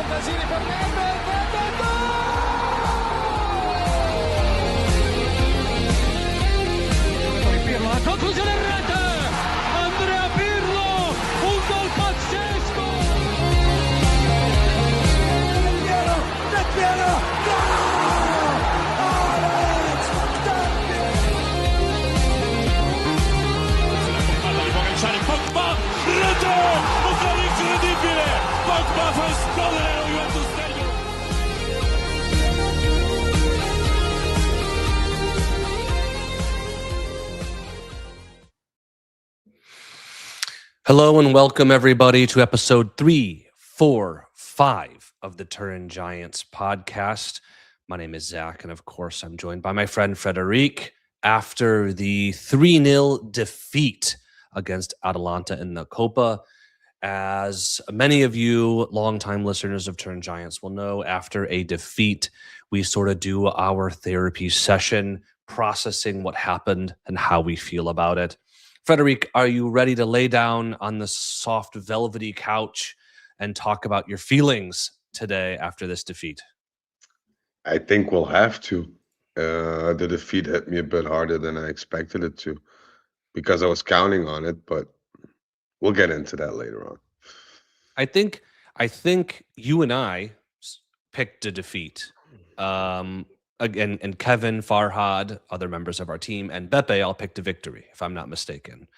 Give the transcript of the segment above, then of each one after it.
occasioni per Nedved, Pirlo, la conclusione in rete, Andrea Pirlo, un gol pazzesco! Del Piero, Alex, la palla di Pogacar, Pogba, rete, un gol incredibile, Pogba fa esplodere lo Juventus Stadium. Hello and welcome everybody to episode 345 of the Turin Giants podcast. My name is Zach, and of course I'm joined by my friend Frederic after the 3-0 defeat against Atalanta in the Coppa. As many of you longtime listeners of Turin Giants will know, after a defeat, we sort of do our therapy session, processing what happened and how we feel about it. Frederic, are you ready to lay down on the soft, velvety couch and talk about your feelings today after this defeat? I think we'll have to. The defeat hit me a bit harder than I expected it to because I was counting on it, but we'll get into that later on. I think you and I picked a defeat. Again, and Kevin, Farhad, other members of our team, and Beppe all picked a victory, if I'm not mistaken.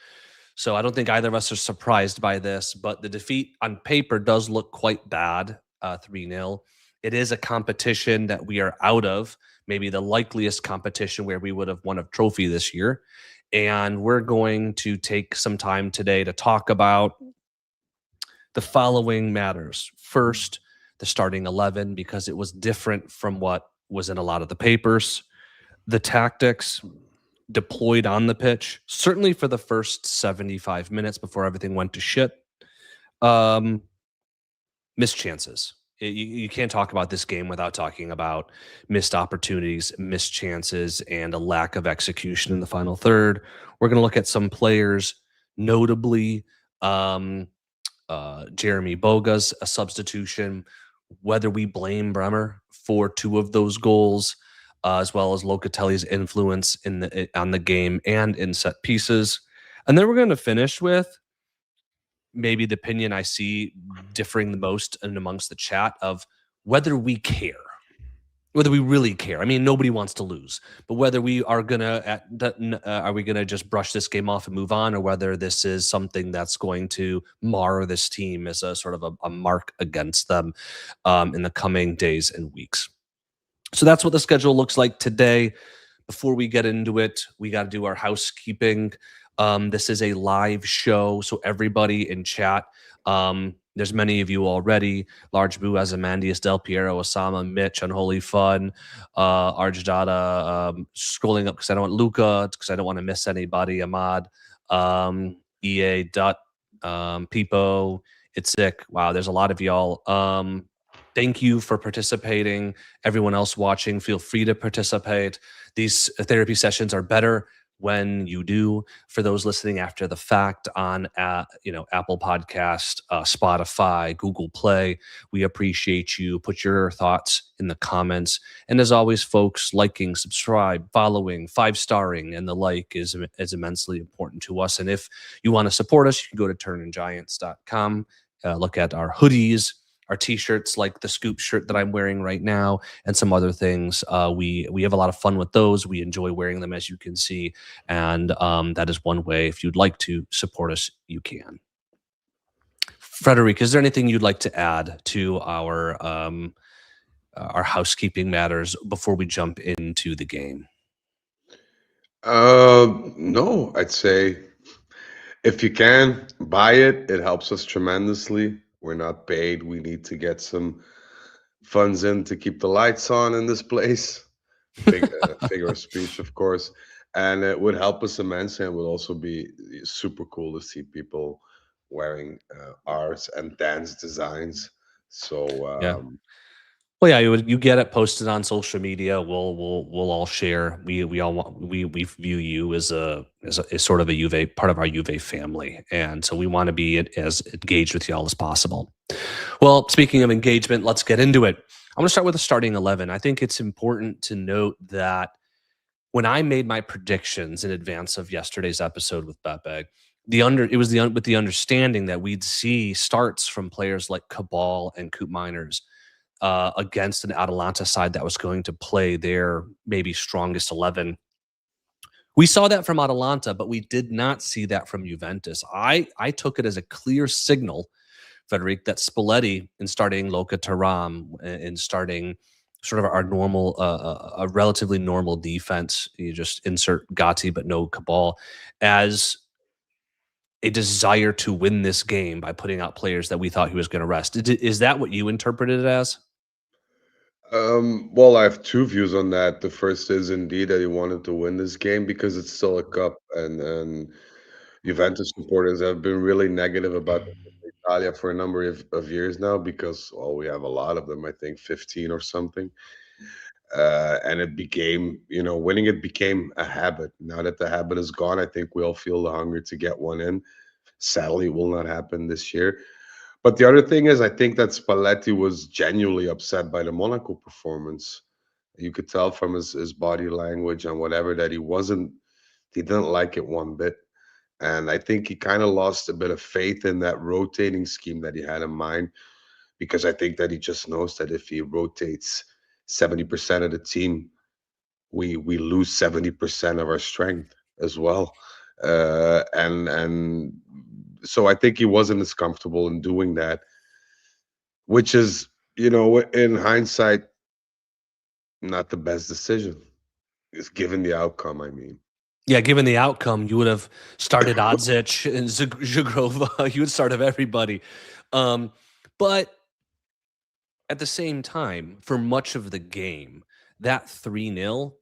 So I don't think either of us are surprised by this, but the defeat on paper does look quite bad, 3-0. It is a competition that we are out of, maybe the likeliest competition where we would have won a trophy this year. And we're going to take some time today to talk about the following matters. First, the starting 11, because it was different from what was in a lot of the papers. The tactics deployed on the pitch, certainly for the first 75 minutes before everything went to shit. Missed chances. You can't talk about this game without talking about missed opportunities, missed chances, and a lack of execution in the final third. We're going to look at some players, notably Jeremy Boga's a substitution, whether we blame Bremer for two of those goals, as well as Locatelli's influence on the game and in set pieces. And then we're going to finish with maybe the opinion I see differing the most and amongst the chat of whether we care, whether we really care. I mean, nobody wants to lose, but whether we are are we gonna just brush this game off and move on, or whether this is something that's going to mar this team as a sort of a mark against them in the coming days and weeks. So that's what the schedule looks like today. Before we get into it, we got to do our housekeeping. This is a live show, so everybody in chat, there's many of you already. Large Boo, Azamandius, Del Piero, Osama, Mitch, Unholy Fun, Arjdata, scrolling up because I don't want Luca, because I don't want to miss anybody, Ahmad, EA, Dut, Peepo, It's Sick. Wow, there's a lot of y'all. Thank you for participating. Everyone else watching, feel free to participate. These therapy sessions are better when you do. For those listening after the fact on Apple Podcast, Spotify, Google Play, we appreciate you. Put your thoughts in the comments. And as always, folks, liking, subscribe, following, 5-starring, and the like is immensely important to us. And if you want to support us, you can go to turnandgiants.com, look at our hoodies, our t-shirts, like the Scoop shirt that I'm wearing right now, and some other things. We have a lot of fun with those. We enjoy wearing them, as you can see, and that is one way. If you'd like to support us, you can. Frederic, is there anything you'd like to add to our housekeeping matters before we jump into the game? No, I'd say if you can buy it, it helps us tremendously. We're not paid. We need to get some funds in to keep the lights on in this place. Figure of speech, of course. And it would help us immensely, and would also be super cool to see people wearing arts and dance designs. So Yeah. Well, yeah, you get it posted on social media. We'll all share. We all want we view you as as sort of a Juve part of our Juve family, and so we want to be as engaged with y'all as possible. Well, speaking of engagement, let's get into it. I'm going to start with the starting 11. I think it's important to note that when I made my predictions in advance of yesterday's episode with Beppe, with the understanding that we'd see starts from players like Cabal and Coop Miners against an Atalanta side that was going to play their maybe strongest 11. We saw that from Atalanta, but we did not see that from Juventus. I took it as a clear signal, Frederic, that Spalletti in starting Loka Taram and starting sort of our normal, a relatively normal defense. You just insert Gatti, but no Cabal, as a desire to win this game by putting out players that we thought he was going to rest. Is that what you interpreted it as? Well, I have two views on that. The first is indeed that he wanted to win this game because it's still a cup, and Juventus supporters have been really negative about Italia for a number of years now because, well, we have a lot of them, I think 15 or something. And it became, winning it became a habit. Now that the habit is gone, I think we all feel the hunger to get one in. Sadly, it will not happen this year. But the other thing is, I think that Spalletti was genuinely upset by the Monaco performance. You could tell from his body language and whatever that he didn't like it one bit. And I think he kind of lost a bit of faith in that rotating scheme that he had in mind, because I think that he just knows that if he rotates 70% of the team, we lose 70% of our strength as well. And so I think he wasn't as comfortable in doing that, which is, in hindsight, not the best decision. Is given the outcome, I mean. Yeah, given the outcome, you would have started Odzic and Zagrova. You would start of everybody. But at the same time, for much of the game, that 3-0,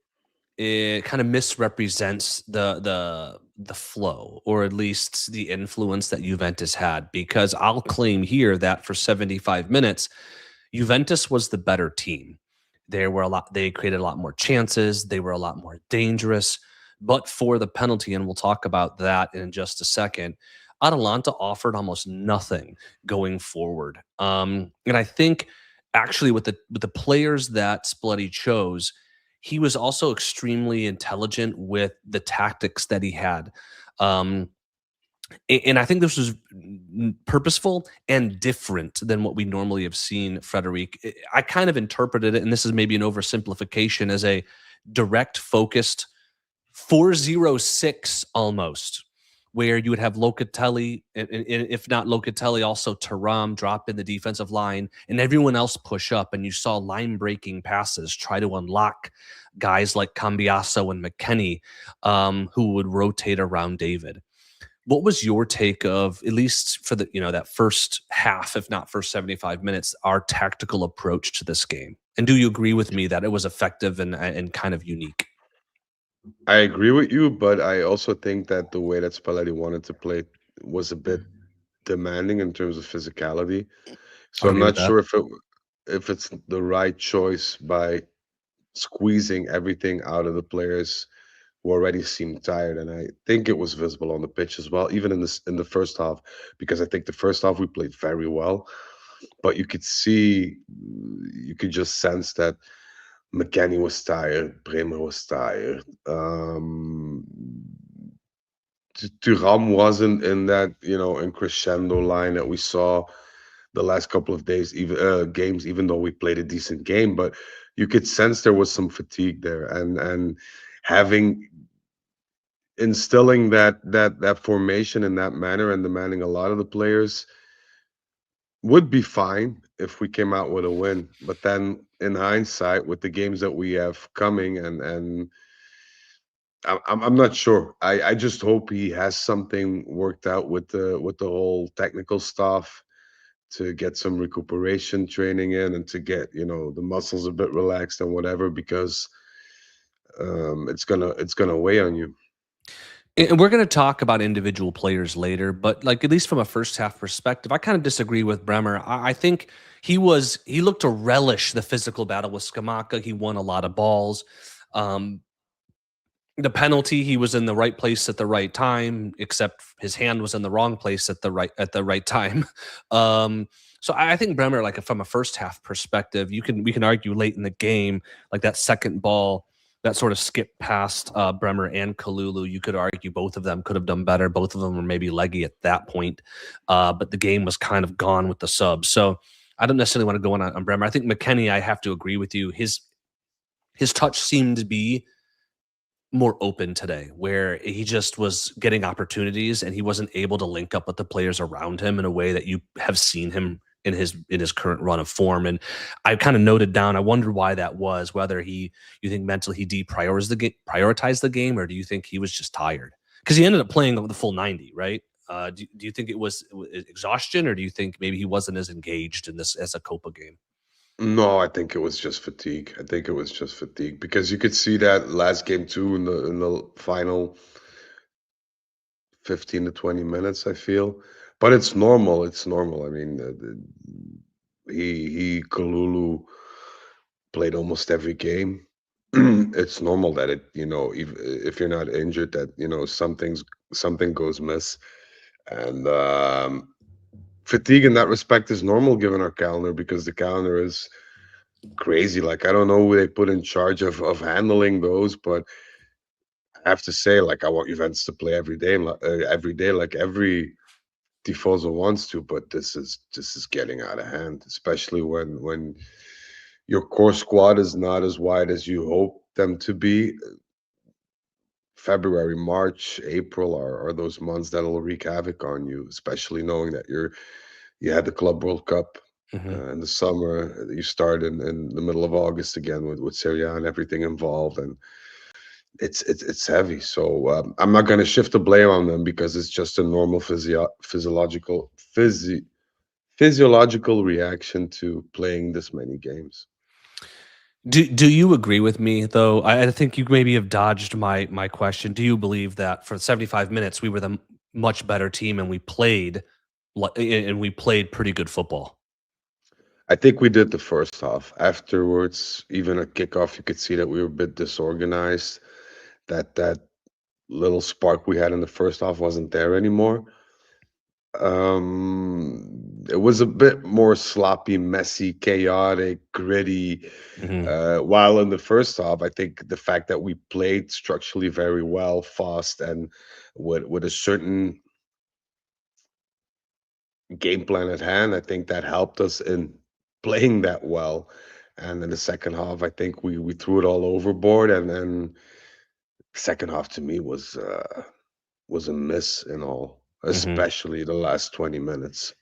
it kind of misrepresents the flow, or at least the influence that Juventus had, because I'll claim here that for 75 minutes, Juventus was the better team. They created a lot more chances, they were a lot more dangerous, but for the penalty, and we'll talk about that in just a second, Atalanta offered almost nothing going forward. And I think actually with the players that Spalletti chose, he was also extremely intelligent with the tactics that he had. Um, and I think this was purposeful and different than what we normally have seen, Frederic. I kind of interpreted it, and this is maybe an oversimplification, as a direct, focused 4-0-6 almost, where you would have Locatelli, and if not Locatelli, also Thuram drop in the defensive line, and everyone else push up, and you saw line-breaking passes try to unlock guys like Cambiasso and McKennie, who would rotate around David. What was your take of, at least for the that first half, if not first 75 minutes, our tactical approach to this game? And do you agree with me that it was effective and kind of unique? I agree with you, but I also think that the way that Spalletti wanted to play was a bit demanding in terms of physicality. So I'll I'm agree with not that. sure if it's the right choice by squeezing everything out of the players who already seemed tired. And I think it was visible on the pitch as well, even in the first half, because I think the first half we played very well, but you could just sense that McKennie was tired, Bremer was tired. Thuram wasn't in that, in crescendo line that we saw the last couple of days, even games, even though we played a decent game, but you could sense there was some fatigue there, and having instilling that formation in that manner and demanding a lot of the players would be fine if we came out with a win. But then in hindsight, with the games that we have coming, and I'm not sure. I just hope he has something worked out with the whole technical staff to get some recuperation training in, and to get the muscles a bit relaxed and whatever, because it's gonna weigh on you. And we're going to talk about individual players later, but like at least from a first half perspective, I kind of disagree with Bremer. I think he looked to relish the physical battle with Skamaka. He won a lot of balls. Um, the penalty, he was in the right place at the right time, except his hand was in the wrong place at the right time. So I think Bremer, like from a first half perspective, we can argue late in the game, like that second ball that sort of skipped past Bremer and Kalulu. You could argue both of them could have done better. Both of them were maybe leggy at that point, but the game was kind of gone with the subs. So I don't necessarily want to go on Bremer. I think McKennie, I have to agree with you. His touch seemed to be more open today, where he just was getting opportunities and he wasn't able to link up with the players around him in a way that you have seen him in his current run of form. And I kind of noted down, I wondered why that was, whether you think mentally he prioritized the game, or do you think he was just tired? Because he ended up playing the full 90, right? Do you think it was exhaustion, or do you think maybe he wasn't as engaged in this as a Copa game? No, I think it was just fatigue. I think it was just fatigue because you could see that last game too in the final 15 to 20 minutes, I feel. But it's normal. It's normal. I mean, Kalulu played almost every game. It's normal that if you're not injured, that something goes miss, and fatigue in that respect is normal given our calendar because the calendar is crazy. Like I don't know who they put in charge of handling those, but I have to say, like I want Juventus to play every day, like every Tifoso wants to. But this is getting out of hand, especially when your core squad is not as wide as you hope them to be. February, March, April are those months that'll wreak havoc on you, especially knowing that you had the Club World Cup in the summer. You start in the middle of August again with Serie A and everything involved, and it's heavy. So I'm not going to shift the blame on them because it's just a normal physiological reaction to playing this many games. Do you agree with me though? I think you maybe have dodged my question. Do you believe that for 75 minutes we were the much better team and we played pretty good football? I think we did the first half. Afterwards, even at kickoff, you could see that we were a bit disorganized. That little spark we had in the first half wasn't there anymore. It was a bit more sloppy, messy, chaotic, gritty. While in the first half, I think the fact that we played structurally very well, fast, and with a certain game plan at hand, I think that helped us in playing that well. And in the second half, I think we threw it all overboard, and then second half to me was a miss in all, especially the last 20 minutes.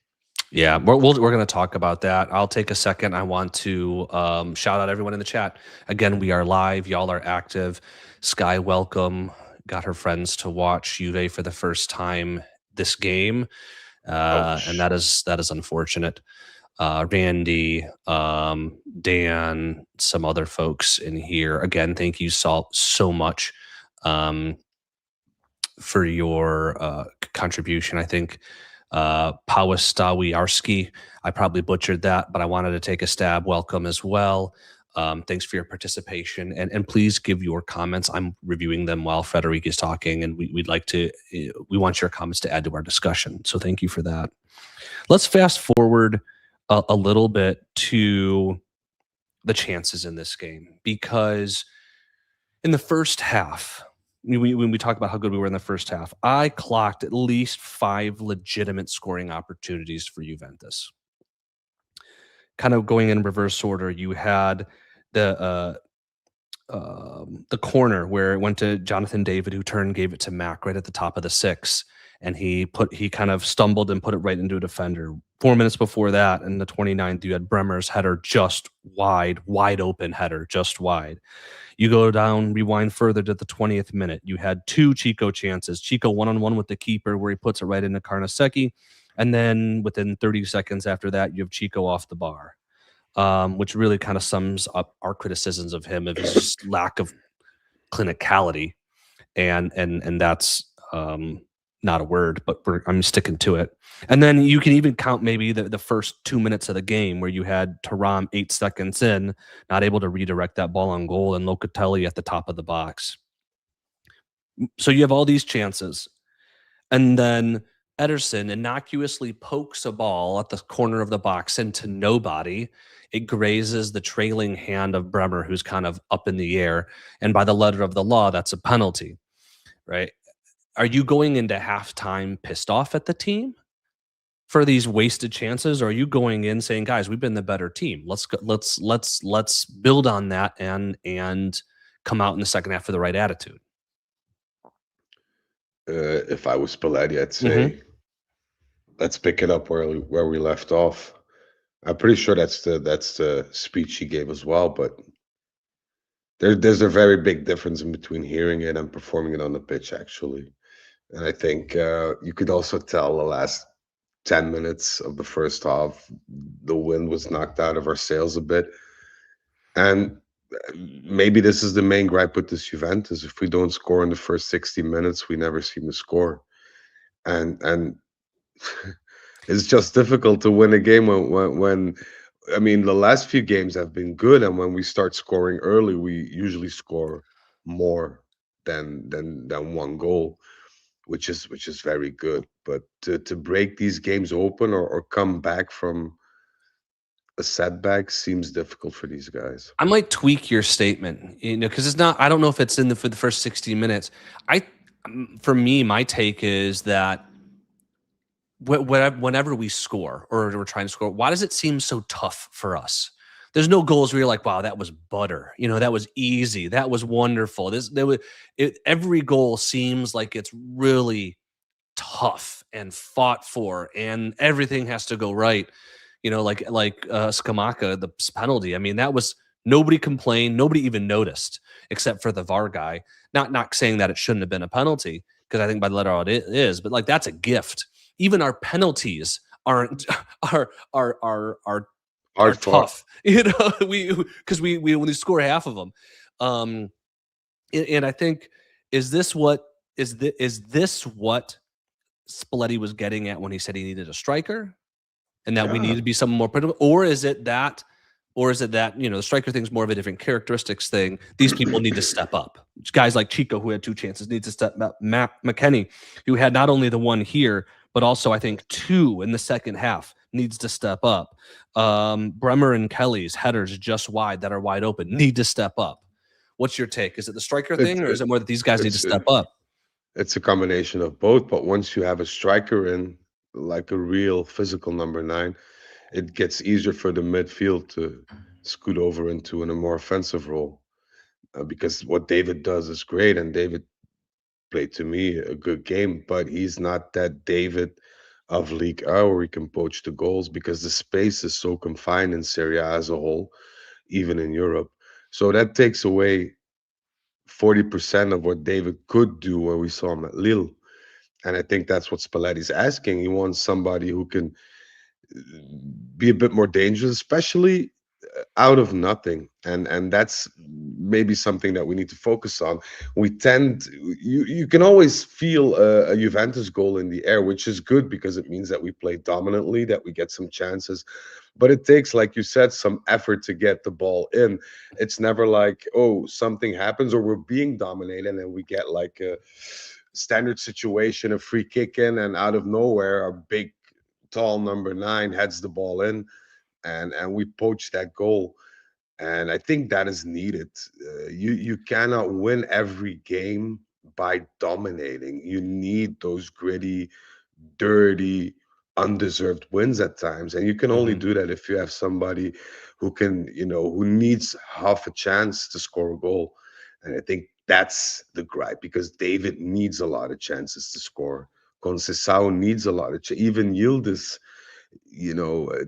Yeah, we're going to talk about that. I'll take a second. I want to shout out everyone in the chat. Again, we are live. Y'all are active. Sky, welcome. Got her friends to watch Juve for the first time this game, and that is unfortunate. Randy, Dan, some other folks in here. Again, thank you so much for your contribution. I think Pawastawiarski, I probably butchered that, but I wanted to take a stab. Welcome as well. Thanks for your participation, and please give your comments. I'm reviewing them while Frederic is talking, and we want your comments to add to our discussion. So thank you for that. Let's fast forward a little bit to the chances in this game, because in the first half, when we talk about how good we were in the first half, I clocked at least 5 legitimate scoring opportunities for Juventus. Kind of going in reverse order, you had the corner where it went to Jonathan David, who turned and gave it to Mac right at the top of the 6, and he kind of stumbled and put it right into a defender. 4 minutes before that, in the 29th, you had Bremer's header just wide open header, just wide. You go down, rewind further to the 20th minute. You had 2 Chico chances. Chico one-on-one with the keeper where he puts it right into Carnesecchi. And then within 30 seconds after that, you have Chico off the bar, which really kind of sums up our criticisms of him, of his lack of clinicality. And that's Not a word, but I'm sticking to it. And then you can even count maybe the first 2 minutes of the game where you had Thuram 8 seconds in, not able to redirect that ball on goal, and Locatelli at the top of the box. So you have all these chances. And then Ederson innocuously pokes a ball at the corner of the box into nobody. It grazes the trailing hand of Bremer, who's kind of up in the air. And by the letter of the law, that's a penalty, right? Are you going into halftime pissed off at the team for these wasted chances, or are you going in saying, "Guys, we've been the better team. Let's go, let's build on that and come out in the second half with the right attitude"? If I was Spalletti, I'd say let's pick it up where we left off. I'm pretty sure that's the speech he gave as well, but there's a very big difference in between hearing it and performing it on the pitch, actually. And I think you could also tell the last 10 minutes of the first half, the wind was knocked out of our sails a bit. And maybe this is the main gripe with this Juventus. If we don't score in the first 60 minutes, we never seem to score. And it's just difficult to win a game when I mean, the last few games have been good, and when we start scoring early, we usually score more than one goal, which is very good. But to break these games open or come back from a setback seems difficult for these guys. I might tweak your statement, because it's not. I don't know if it's for the first 60 minutes. For me, my take is that whenever we score or we're trying to score, why does it seem so tough for us? There's no goals where you're like, wow, that was butter. That was easy. That was wonderful. Every goal seems like it's really tough and fought for, and everything has to go right. Like Scamacca, the penalty. I mean, that was nobody complained, nobody even noticed, except for the VAR guy. Not saying that it shouldn't have been a penalty, because I think by the letter out it is, but like that's a gift. Even our penalties aren't are Hard fought. tough. We only score half of them. And I think is this what Spalletti was getting at when he said he needed a striker, and that we need to be someone more predictable? Or is it that the striker thing's more of a different characteristics thing? These people need to step up. Guys like Chico, who had 2 chances, need to step up. McKennie, who had not only the one here, but also I think 2 in the second half, needs to step up. Bremer and Kelly's headers just wide that are wide open need to step up. What's your take? Is it the striker thing, or is it more that these guys need to step up? It's a combination of both, but once you have a striker in, like a real physical number 9, it gets easier for the midfield to scoot over into a more offensive role. Because what David does is great, and David played, to me, a good game, but he's not that David of League A where he can poach the goals, because the space is so confined in Serie A as a whole, even in Europe. So that takes away 40% of what David could do when we saw him at Lille. And I think that's what Spalletti's asking. He wants somebody who can be a bit more dangerous, especially out of nothing. And that's maybe something that we need to focus on. We tend, you can always feel a Juventus goal in the air, which is good because it means that we play dominantly, that we get some chances. But it takes, like you said, some effort to get the ball in. It's never like, oh, something happens or we're being dominated and we get like a standard situation, a free kick in, and out of nowhere, a big, tall number 9 heads the ball in, and we poach that goal. And I think that is needed. You cannot win every game by dominating. You need those gritty, dirty, undeserved wins at times, and you can only do that if you have somebody who can, who needs half a chance to score a goal. And I think that's the gripe, because David needs a lot of chances to score. Conceição needs a lot of even Yildiz,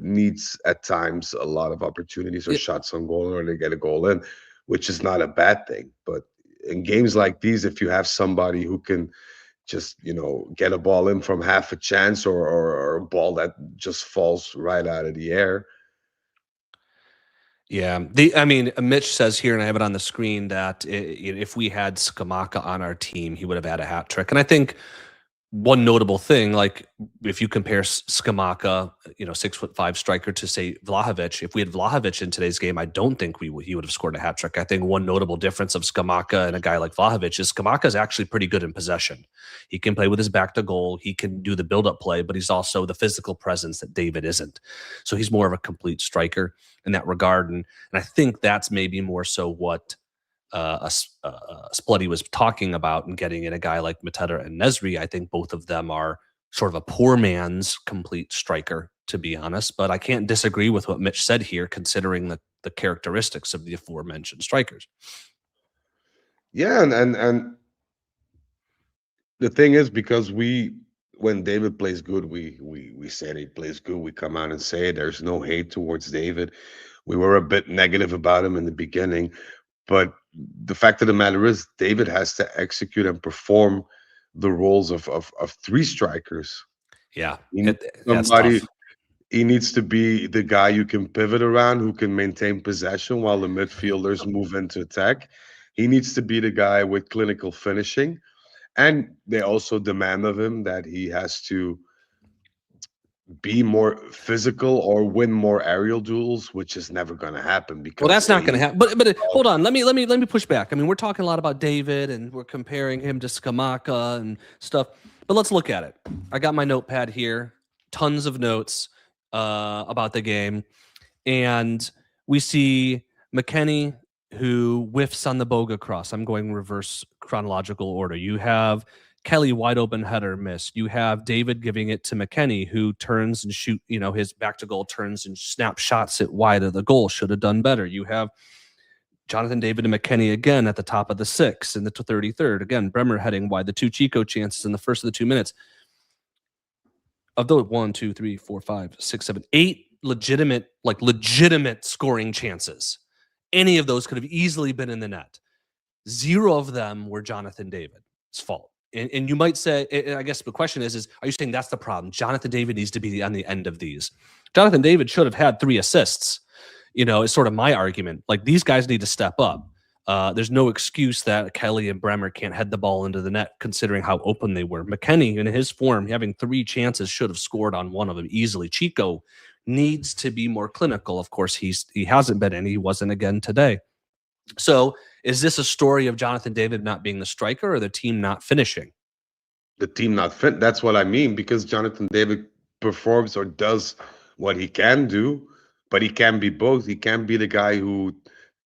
needs at times a lot of opportunities or shots on goal in order to get a goal in, which is not a bad thing. But in games like these, if you have somebody who can just, get a ball in from half a chance, or a ball that just falls right out of the air. Yeah. I mean, Mitch says here, and I have it on the screen, that if we had Skamaka on our team, he would have had a hat trick. And I think one notable thing, like if you compare Skamaka, 6'5" striker, to say Vlahovic, if we had Vlahovic in today's game, I don't think he would have scored a hat trick. I think one notable difference of Skamaka and a guy like Vlahovic is Skamaka is actually pretty good in possession. He can play with his back to goal. He can do the build-up play, but he's also the physical presence that David isn't. So he's more of a complete striker in that regard. And I think that's maybe more so what Splutty was talking about, and getting in a guy like Mateta and Nesri. I think both of them are sort of a poor man's complete striker, to be honest. But I can't disagree with what Mitch said here, considering the characteristics of the aforementioned strikers. Yeah, and the thing is, because when David plays good, we say he plays good. We come out and say it. There's no hate towards David. We were a bit negative about him in the beginning, but the fact of the matter is, David has to execute and perform the roles of three strikers. Yeah, He needs that's somebody. tough. He needs to be the guy you can pivot around, who can maintain possession while the midfielders move into attack. He needs to be the guy with clinical finishing. And they also demand of him that he has to be more physical or win more aerial duels, which is never going to happen Well, because that's not going to happen. But hold on, let me push back. I mean, we're talking a lot about David, and we're comparing him to Skamaka and stuff. But let's look at it. I got my notepad here, tons of notes about the game, and we see McKennie, who whiffs on the Boga cross. I'm going reverse chronological order. You have Kelly wide open header missed. You have David giving it to McKennie, who turns and shoot, his back to goal, turns and snap shots it wide of the goal. Should have done better. You have Jonathan David and McKennie again at the top of the 6 in the 33rd. Again, Bremer heading wide. The two Chico chances in the first of the 2 minutes. Of those 1, 2, 3, 4, 5, 6, 7, 8 legitimate scoring chances, any of those could have easily been in the net. 0 of them were Jonathan David's fault. And you might say, I guess the question is, are you saying that's the problem? Jonathan David needs to be on the end of these. Jonathan David should have had 3 assists. Is sort of my argument. Like, these guys need to step up. There's no excuse that Kelly and Bremer can't head the ball into the net, considering how open they were. McKennie, in his form, having 3 chances, should have scored on one of them easily. Chico needs to be more clinical. Of course, he hasn't been, and he wasn't again today. So is this a story of Jonathan David not being the striker, or the team not finishing? The team not fit. That's what I mean, because Jonathan David performs or does what he can do, but he can be both. He can be the guy who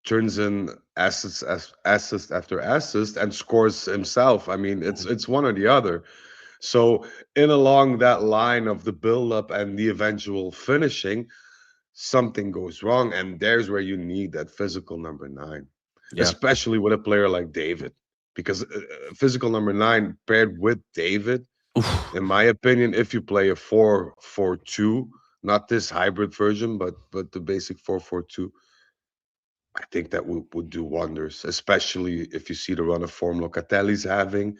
turns in assist after assist and scores himself. I mean, it's one or the other. So in along that line of the build-up and the eventual finishing, something goes wrong, and there's where you need that physical number 9, especially with a player like David, because physical number 9 paired with David, in my opinion, if you play a 4-4-2, not this hybrid version, but the basic 4-4-2, I think that would do wonders, especially if you see the run of form Locatelli's having.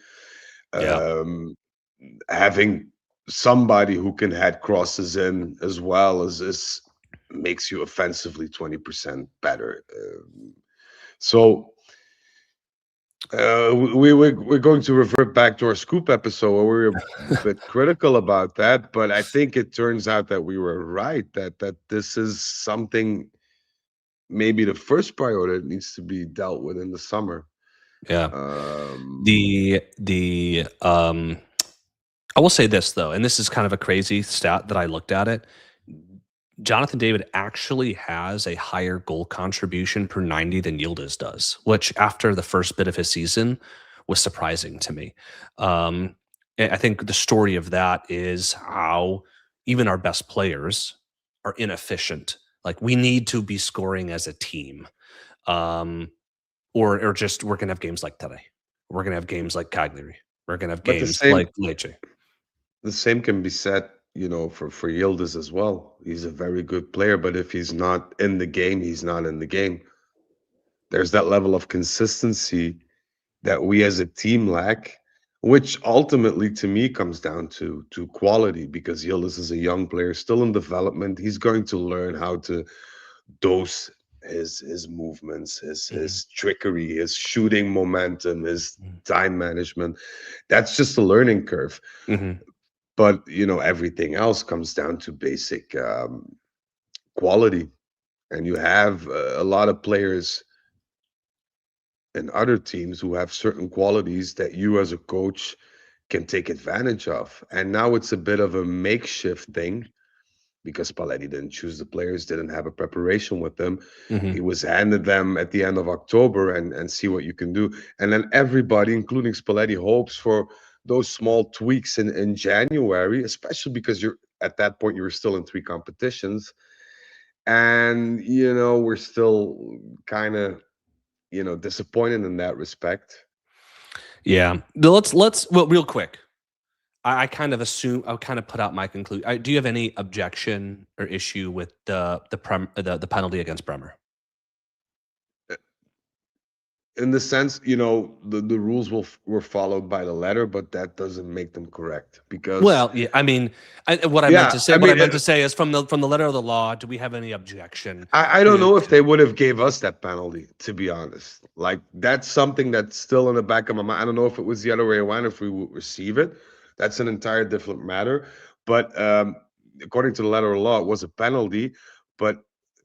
Having somebody who can head crosses in as well as makes you offensively 20% better. So we're going to revert back to our scoop episode where we were a bit critical about that, but I think it turns out that we were right, that this is something, maybe the first priority, that needs to be dealt with in the summer. Yeah. I will say this, though, and this is kind of a crazy stat that I looked at it. Jonathan David actually has a higher goal contribution per 90 than Yildiz does, which after the first bit of his season was surprising to me. I think the story of that is how even our best players are inefficient. Like, we need to be scoring as a team. Or just we're going to have games like today. We're going to have games like Cagliari. We're going to have games like Lecce. The same can be said, for Yildiz as well. He's a very good player, but if he's not in the game, he's not in the game. There's that level of consistency that we as a team lack, which ultimately, to me, comes down to quality, because Yildiz is a young player, still in development. He's going to learn how to dose his movements, Mhm. his trickery, his shooting momentum, his time management. That's just a learning curve. Mhm. But everything else comes down to basic quality. And you have a lot of players in other teams who have certain qualities that you as a coach can take advantage of. And now it's a bit of a makeshift thing because Spalletti didn't choose the players, didn't have a preparation with them. He Mhm. was handed them at the end of October and see what you can do. And then everybody, including Spalletti, hopes for those small tweaks in January, especially because you're at that point you were still in three competitions. And we're still kind of disappointed in that respect. Yeah. Let's well, real quick. I kind of assume I'll kind of put out my conclusion. Do you have any objection or issue with the penalty against Bremer? In the sense, the rules were followed by the letter, but that doesn't make them correct because, Well, yeah. I mean, what I meant yeah, to say, I what I mean, meant to say is from the letter of the law. Do we have any objection I don't to? know if they would have gave us that penalty, to be honest. Like that's something that's still in the back of my mind. I don't know if it was the other way around, if we would receive it. That's an entire different matter. But according to the letter of law, it was a penalty. But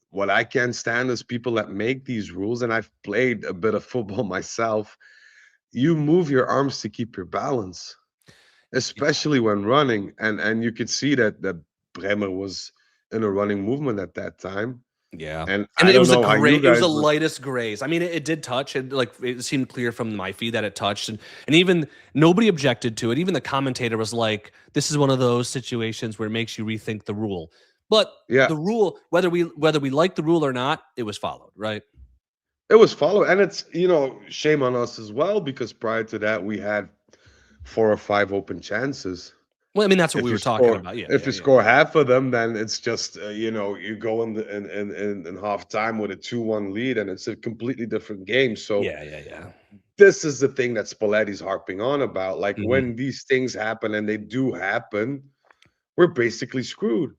what I can't stand is people that make these rules, and I've played a bit of football myself. You move your arms to keep your balance, especially when running. And you could see that Bremer was in a running movement at that time. Yeah. And And I it don't was a know how you great, it was the guys would. lightest graze. I mean, it did touch. It seemed clear from my feed that it touched, and even nobody objected to it. Even the commentator was like, "This is one of those situations where it makes you rethink the rule." But Yeah, the rule, whether we like the rule or not, it was followed, right? it was followed. And it's, shame on us as well, because prior to that, we had 4 or 5 open chances. Well, I mean, that's what If we you were talking score, about. Yeah, if yeah, you yeah, score half of them, then it's just, you go in half time with a 2-1 lead, and it's a completely different game. So yeah, yeah, yeah. this is the thing that Spalletti's harping on about. Like Mhm. when these things happen, and they do happen, we're basically screwed.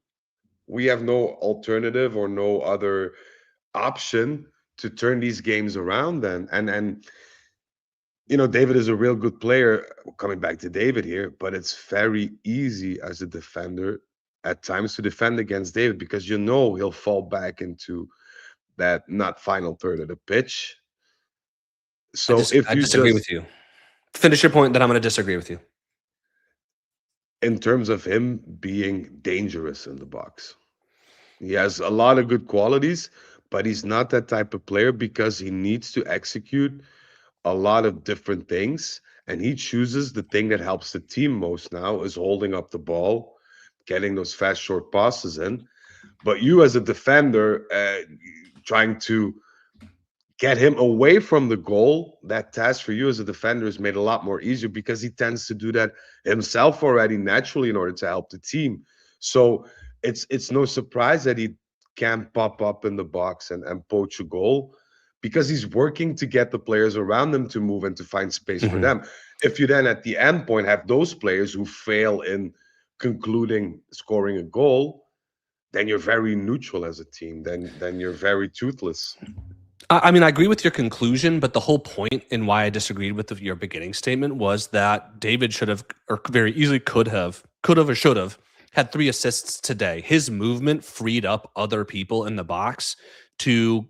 We have no alternative or no other option to turn these games around then. And David is a real good player. Coming back to David here, but it's very easy as a defender at times to defend against David because he'll fall back into that not final third of the pitch. So if I you disagree just, with you. Finish your point, then I'm going to disagree with you. in terms of him being dangerous in the box, he has a lot of good qualities, but he's not that type of player because he needs to execute a lot of different things, and he chooses the thing that helps the team most now is holding up the ball, getting those fast short passes in. But you as a defender, trying to get him away from the goal, that task for you as a defender is made a lot more easier because he tends to do that himself already naturally in order to help the team. So it's no surprise that he can pop up in the box and poach a goal because he's working to get the players around him to move and to find space for Mhm. them. If you then at the end point have those players who fail in concluding scoring a goal, then you're very neutral as a team. Then you're very toothless. I mean, I agree with your conclusion, but the whole point in why I disagreed with your beginning statement was that David should have, or very easily could have, or should have had 3 assists today. His movement freed up other people in the box to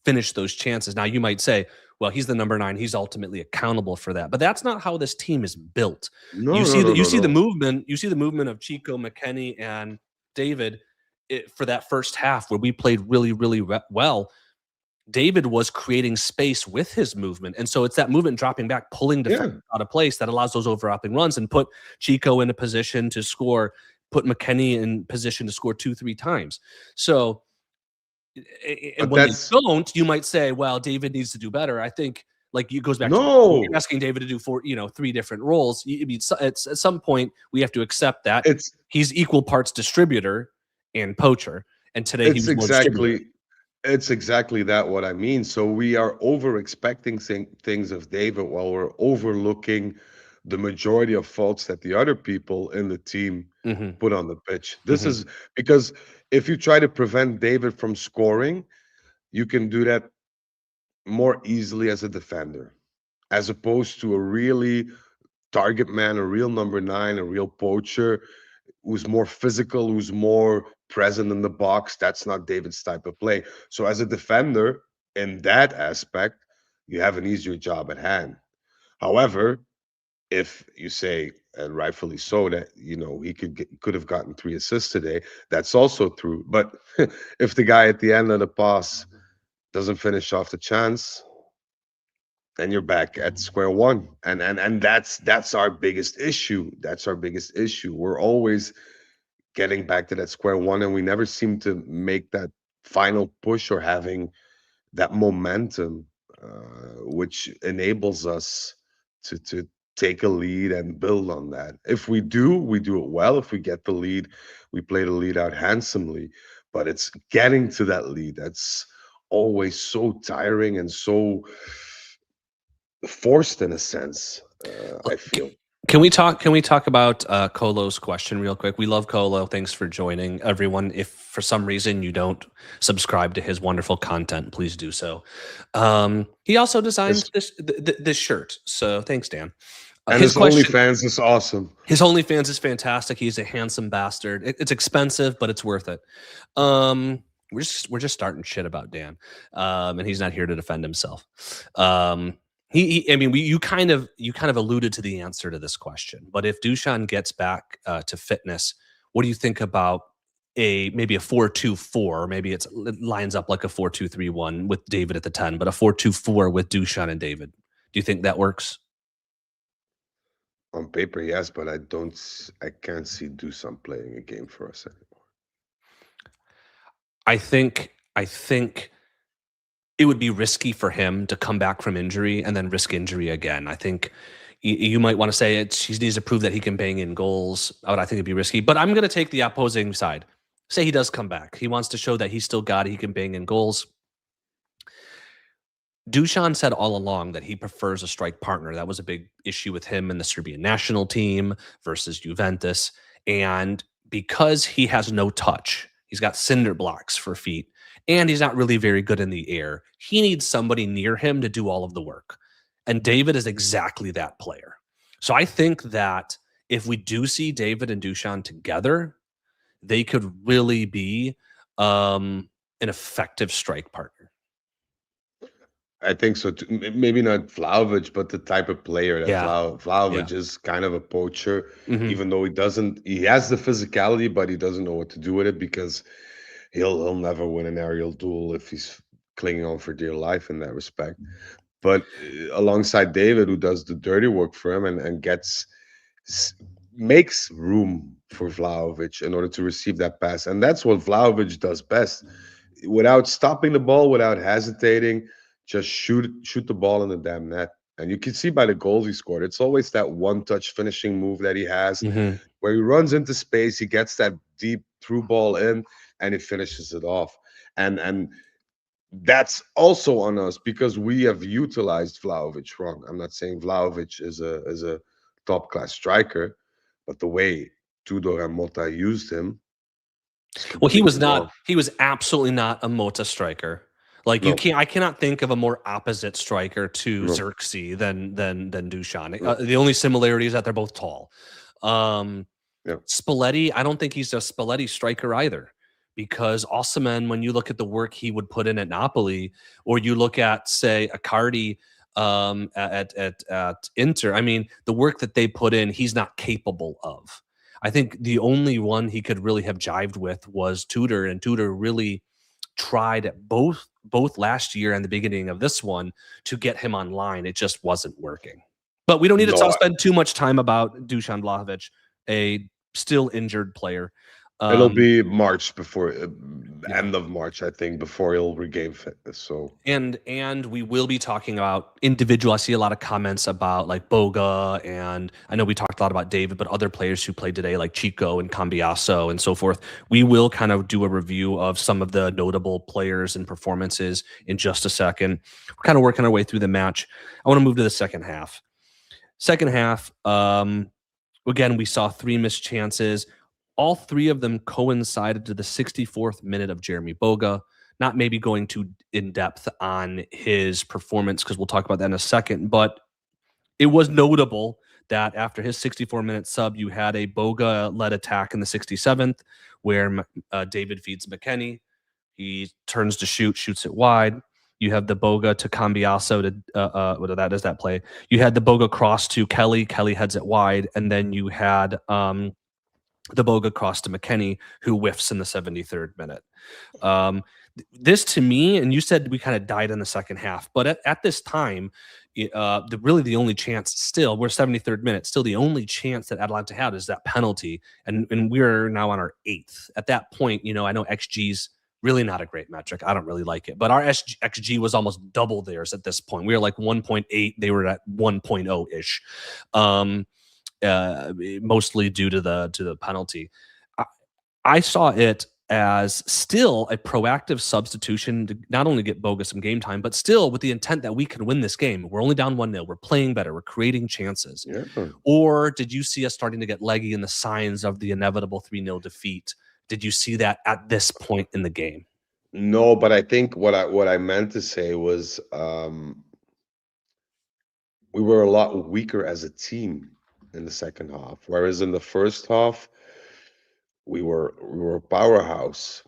finish those chances. Now, you might say, well, he's the number 9. He's ultimately accountable for that, but that's not how this team is built. No, no, no, You no, see the no. movement. You see the movement of Chico, McKennie, and David for that first half where we played really, really well. David was creating space with his movement. And so it's that movement dropping back, pulling defenders Yeah, out of place that allows those overlapping runs and put Chico in a position to score, put McKennie in position to score 2, 3 times. So, and but when they that's don't, you might say, well, David needs to do better. I think like it goes back to you're no. asking David to do 3 different roles. I mean, at some point we have to accept that It's he's equal parts distributor and poacher. And today he it's was more distributor. exactly it's exactly that what I mean. So we are over expecting things of David while we're overlooking the majority of faults that the other people in the team Hmm. put on the pitch. This Hmm. is because if you try to prevent David from scoring, you can do that more easily as a defender, as opposed to a really target man, a real number 9, a real poacher who's more physical, who's more present in the box. That's not David's type of play. So as a defender, in that aspect, you have an easier job at hand. However, if you say, and rightfully so, that he could have gotten 3 assists today, that's also true. But if the guy at the end of the pass doesn't finish off the chance, then you're back at square one. And that's our biggest issue. That's our biggest issue. We're always getting back to that square one, and we never seem to make that final push or having that momentum, which enables us to take a lead and build on that. If we do, we do it well. If we get the lead, we play the lead out handsomely. But it's getting to that lead that's always so tiring and so forced in a sense. I feel. Can we talk about Kolo's question real quick? We love Kolo. Thanks for joining, everyone. If for some reason you don't subscribe to his wonderful content, please do so. He also designed this shirt, so thanks, Dan. And his OnlyFans is awesome. His OnlyFans is fantastic. He's a handsome bastard. It's expensive, but it's worth it. We're just starting shit about Dan, and he's not here to defend himself. You kind of alluded to the answer to this question, but if Dusan gets back to fitness, what do you think about maybe a 4-2-4? Maybe it lines up like a 4-2-3-1 with David at the 10, but a 4-2-4 with Dusan and David. Do you think that works? On paper, yes, but I can't see Dusan playing a game for us anymore. I think it would be risky for him to come back from injury and then risk injury again. I think you might want to say he needs to prove that he can bang in goals. I think it'd be risky, but I'm going to take the opposing side. Say he does come back. He wants to show that he's still got it. He can bang in goals. Dusan said all along that he prefers a strike partner. That was a big issue with him and the Serbian national team versus Juventus. And because he has no touch, he's got cinder blocks for feet, and he's not really very good in the air, he needs somebody near him to do all of the work. And David is exactly that player. So I think that if we do see David and Dusan together, they could really be an effective strike partner. I think so too. Maybe not Vlahovic, but the type of player that Vlahovic is kind of a poacher, even though he has the physicality, but he doesn't know what to do with it, because he'll never win an aerial duel if he's clinging on for dear life in that respect. But alongside David, who does the dirty work for him and makes room for Vlahovic in order to receive that pass. And that's what Vlahovic does best. Without stopping the ball, without hesitating, just shoot the ball in the damn net. And you can see by the goals he scored, it's always that one-touch finishing move that he has, where he runs into space, he gets that deep through ball in, and he finishes it off. And that's also on us, because we have utilized Vlahovic wrong. I'm not saying Vlahovic is a top-class striker, but the way Tudor and Mota used him. Well, he was not. He was absolutely not a Mota striker. Like I cannot think of a more opposite striker to Xerxes than Dusan. The only similarity is that they're both tall. Spalletti, I don't think he's a Spalletti striker either, because Osimhen, when you look at the work he would put in at Napoli, or you look at, say, Icardi at Inter, I mean, the work that they put in, he's not capable of. I think the only one he could really have jived with was Tudor, and Tudor really tried at both last year and the beginning of this one to get him online. It just wasn't working. But we don't need to spend too much time about Dusan Vlahovic, a still injured player. It'll be March before end of March, I think, before he'll regain fitness. So and we will be talking about individual. I see a lot of comments about like Boga, and I know we talked a lot about David, but other players who played today like Chico and Cambiasso and so forth. We will kind of do a review of some of the notable players and performances in just a second. We're kind of working our way through the match. I want to move to the second half. Again, we saw 3 missed chances. All 3 of them coincided to the 64th minute of Jeremy Boga. not maybe going too in depth on his performance because we'll talk about that in a second, but it was notable that after his 64-minute sub, you had a Boga-led attack in the 67th where David feeds McKennie. He turns to shoot, shoots it wide. You have the Boga to Cambiaso to what that is that play. You had the Boga cross to Kelly. Kelly heads it wide, and then you had the Boga cross to McKennie, who whiffs in the 73rd minute. This to me, and you said we kind of died in the second half, but at this time, really the only chance still, we're 73rd minute, still the only chance that Atalanta had is that penalty, and we're now on our 8th. At that point, I know XG's really not a great metric. I don't really like it, but our XG was almost double theirs at this point. We were like 1.8, they were at 1.0-ish. Mostly due to the penalty. I saw it as still a proactive substitution to not only get Boga some game time, but still with the intent that we can win this game. We're only down 1-0. We're playing better. We're creating chances. Yeah. Or did you see us starting to get leggy in the signs of the inevitable 3-0 defeat? Did you see that at this point in the game? No, but I think what I meant to say was we were a lot weaker as a team in the second half, whereas in the first half we were a powerhouse.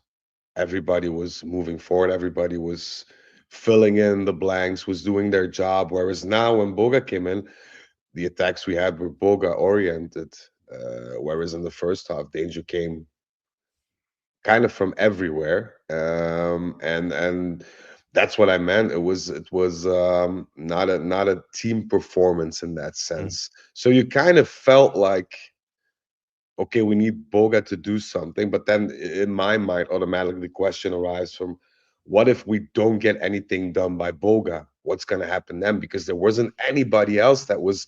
Everybody was moving forward. Everybody was filling in the blanks, was doing their job. Whereas now, when Boga came in, the attacks we had were Boga oriented. Whereas in the first half, danger came kind of from everywhere, and that's what I meant. It was not a team performance in that sense. So you kind of felt like, okay, we need Boga to do something. But then in my mind, automatically the question arises from, what if we don't get anything done by Boga? What's going to happen then? Because there wasn't anybody else that was,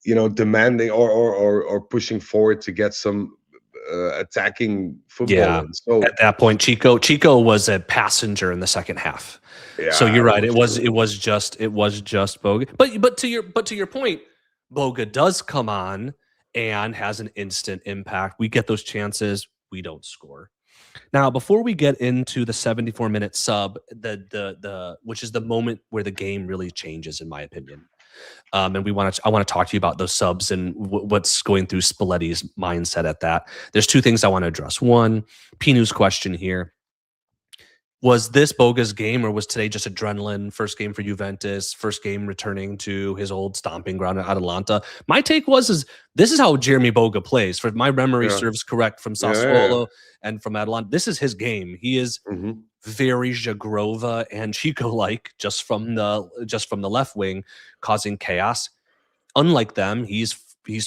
demanding or pushing forward to get some attacking football in. So at that point, Chico was a passenger in the second half. yeah, So you're right. It was true. just Boga. But to your point, Boga does come on and has an instant impact. We get those chances, we don't score. Now, before we get into the 74-minute sub, the which is the moment where the game really changes, in my opinion. And I want to talk to you about those subs and what's going through Spalletti's mindset at that. There's two things I want to address. One, Pinu's question here. Was this Boga's game, or was today just adrenaline? First game for Juventus, first game returning to his old stomping ground at Atalanta. My take is this is how Jeremy Boga plays. For my memory serves correct from Sassuolo and from Atalanta. This is his game. He is very Jagrova and Chico-like, just from the left wing, causing chaos. Unlike them, he's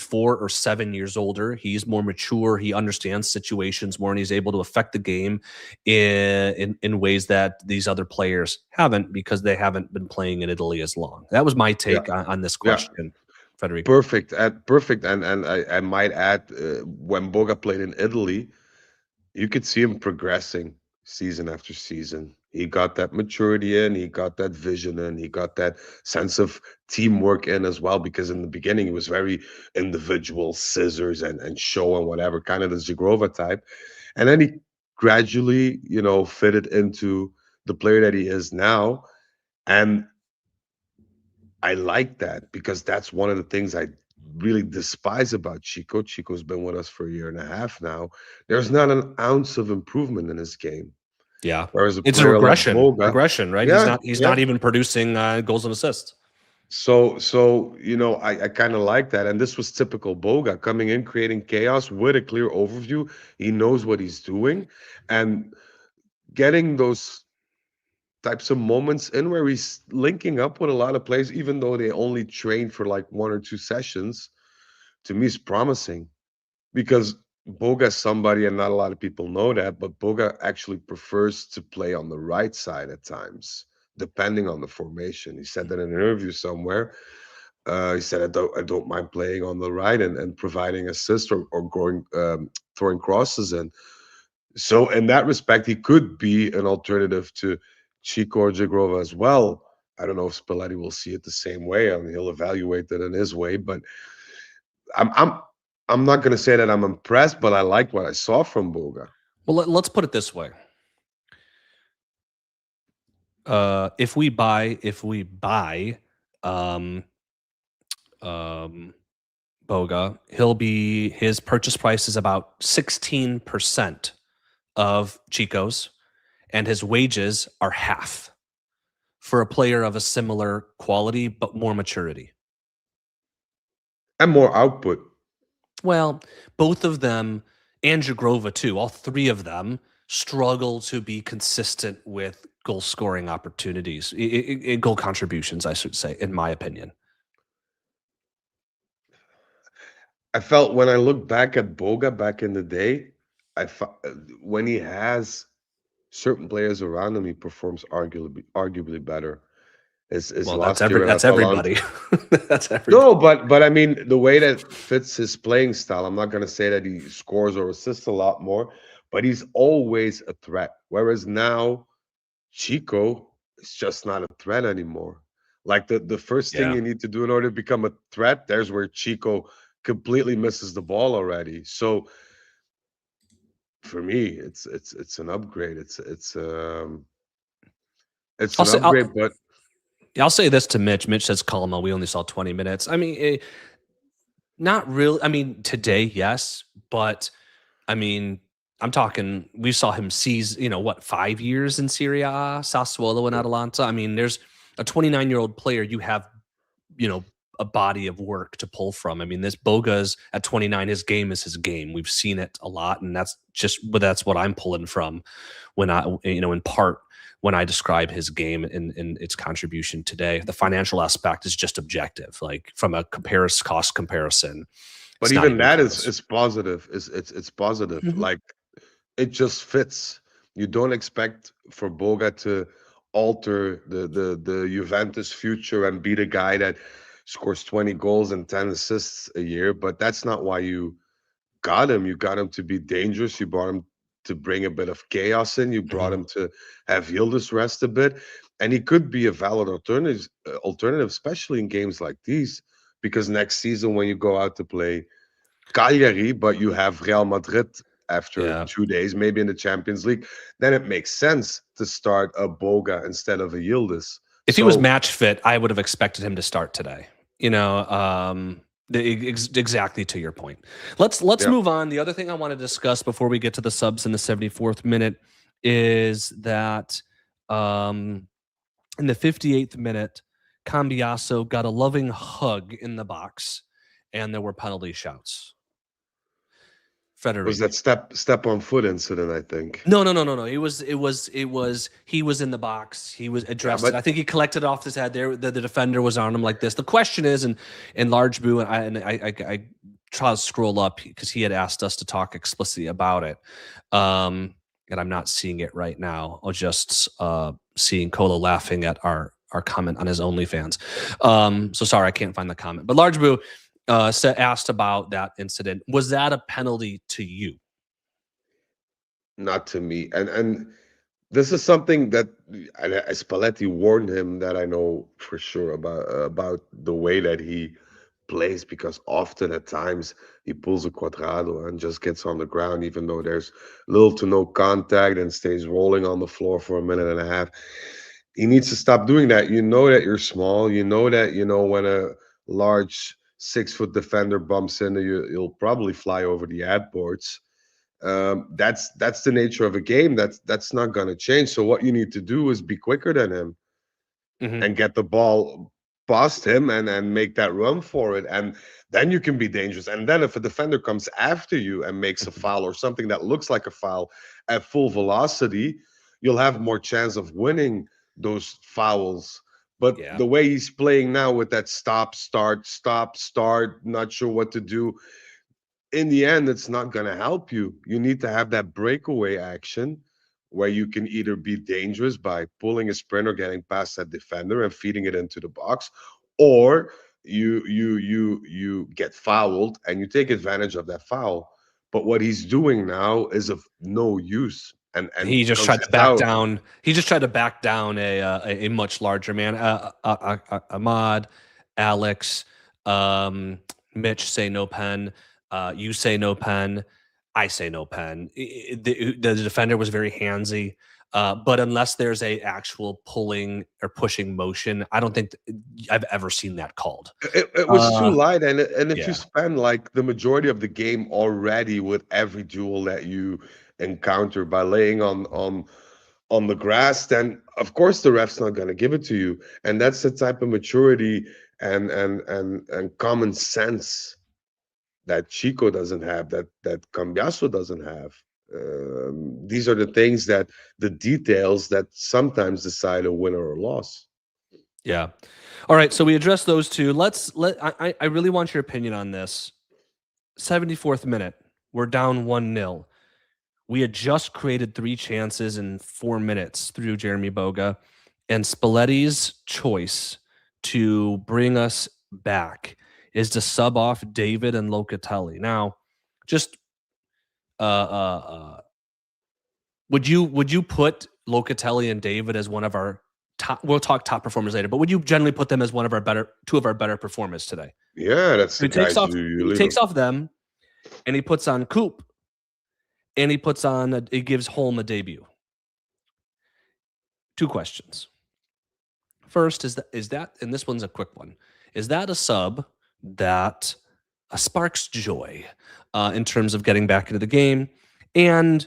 4 or 7 years older. He's more mature. He understands situations more, and he's able to affect the game in ways that these other players haven't, because they haven't been playing in Italy as long. That was my take on this question, Federico. Perfect. And I might add, when Boga played in Italy, you could see him progressing season after season. He got that maturity in, he got that vision in, he got that sense of teamwork in as well, because in the beginning he was very individual, scissors and show and whatever, kind of the Zagrova type. And then he gradually, fitted into the player that he is now. And I like that, because that's one of the things I really despise about Chico. Chico's been with us for a year and a half now. There's not an ounce of improvement in his game. Yeah, Whereas it's a regression. Regression, right? He's not even producing goals and assists. So I kind of like that, and this was typical Boga, coming in, creating chaos with a clear overview. He knows what he's doing, and getting those types of moments in where he's linking up with a lot of players, even though they only trained for like 1 or 2 sessions. To me, is promising, because Boga's somebody, and not a lot of people know that, but Boga actually prefers to play on the right side at times, depending on the formation. He said that in an interview somewhere. He said, I don't mind playing on the right and providing assists or going throwing crosses in. So in that respect, he could be an alternative to Chico or Jagrova as well. I don't know if Spalletti will see it the same way. I mean, he'll evaluate it in his way, but I'm not going to say that I'm impressed, but I like what I saw from Boga. Well, let's put it this way. If we buy Boga, his purchase price is about 16% of Chico's, and his wages are half for a player of a similar quality but more maturity. And more output. Well, both of them, and Jagrova too, all three of them struggle to be consistent with goal scoring opportunities, goal contributions, I should say, in my opinion. I felt when I look back at Boga back in the day, when he has certain players around him, he performs arguably better. His Well, last year at that's Atalanta. everybody. That's everybody. No, but I mean the way that fits his playing style. I'm not gonna say that he scores or assists a lot more, but he's always a threat. Whereas now Chico is just not a threat anymore. Like the first thing Yeah. you need to do in order to become a threat, there's where Chico completely misses the ball already. So for me, it's an upgrade. It's I'll an say upgrade, but I'll say this to Mitch. Mitch says, "Calma, we only saw 20 minutes." I mean, not really. I mean, today, yes, but I mean, I'm talking. We saw him seize, 5 years in Serie A, Sassuolo, and Atalanta. I mean, there's a 29-year-old player. You have, a body of work to pull from. I mean, this Boga's at 29. His game is his game. We've seen it a lot, and that's what I'm pulling from when in part when I describe his game and its contribution today. The financial aspect is just objective, like from a cost comparison. but It's not even even that close. is positive. It's positive. Mhm. Like it just fits. You don't expect for Boga to alter the Juventus future and be the guy that scores 20 goals and 10 assists a year, but that's not why you got him. You got him to be dangerous. You brought him to bring a bit of chaos in. You brought Mhm. him to have Yildiz rest a bit, and he could be a valid alternative, especially in games like these. Because next season, when you go out to play Cagliari, but you have Real Madrid after Yeah. 2 days, maybe in the Champions League, then it makes sense to start a Boga instead of a Yildiz. If he was So match fit, I would have expected him to start today. Exactly to your point. Let's yeah, move on. The other thing I want to discuss before we get to the subs in the 74th minute is that in the 58th minute, Cambiaso got a loving hug in the box, and there were penalty shouts. was Frederic. that step on foot incident? I think. No. He was in the box. He was Yeah, addressed it. I but think he collected it off his head. There, the defender was on him like this. The question is, and Large Boo, I try to scroll up because he had asked us to talk explicitly about it, and I'm not seeing it right now. I'll just seeing Cola laughing at our comment on his OnlyFans. So sorry, I can't find the comment. But Large Boo asked about that incident. Was that a penalty to you? not to me. And this is something that Spalletti warned him that I know for sure about the way that he plays, because often at times he pulls a quadrado and just gets on the ground even though there's little to no contact and stays rolling on the floor for a minute and a half. He needs to stop doing that. You know that you're small. You know that when a large 6 foot defender bumps into you, you'll probably fly over the ad boards. That's the nature of a game. That's not going to change. So what you need to do is be quicker than him Mhm. and get the ball past him and make that run for it, and then you can be dangerous. And then if a defender comes after you and makes a Mhm. foul or something that looks like a foul at full velocity, you'll have more chance of winning those fouls. But Yeah. the way he's playing now with that stop start, not sure what to do, in the end, it's not going to help you. You need to have that breakaway action where you can either be dangerous by pulling a sprint or getting past that defender and feeding it into the box, or you get fouled and you take advantage of that foul. But what he's doing now is of no use, and He just tried to back Conceição, down. He just tried to back down a much larger man. Ahmad, Alex, Mitch say no pen. You say no pen. I say no pen. The defender was very handsy. But unless there's a actual pulling or pushing motion, I don't think I've ever seen that called. It was too light, and if you Yeah. spend like the majority of the game already with every duel that you encounter by laying on the grass, then of course the ref's not going to give it to you, and that's the type of maturity and common sense that Chico doesn't have, that Cambiaso doesn't have. These are the things the details that sometimes decide a winner or loss. Yeah. All right. So we addressed those two. I really want your opinion on this. 74th minute. We're down 1-0. We had just created 3 chances in 4 minutes through Jeremy Boga, and Spalletti's choice to bring us back is to sub off David and Locatelli. Now, just would you put Locatelli and David as one of our top? We'll talk top performers later, but would you generally put them as one of our two of our better performers today? Yeah, that's the guys he takes off them, and he puts on Coop, and he gives Holm a debut. 2 questions. First, is that, and this one's a quick one, is that a sub that sparks joy in terms of getting back into the game? And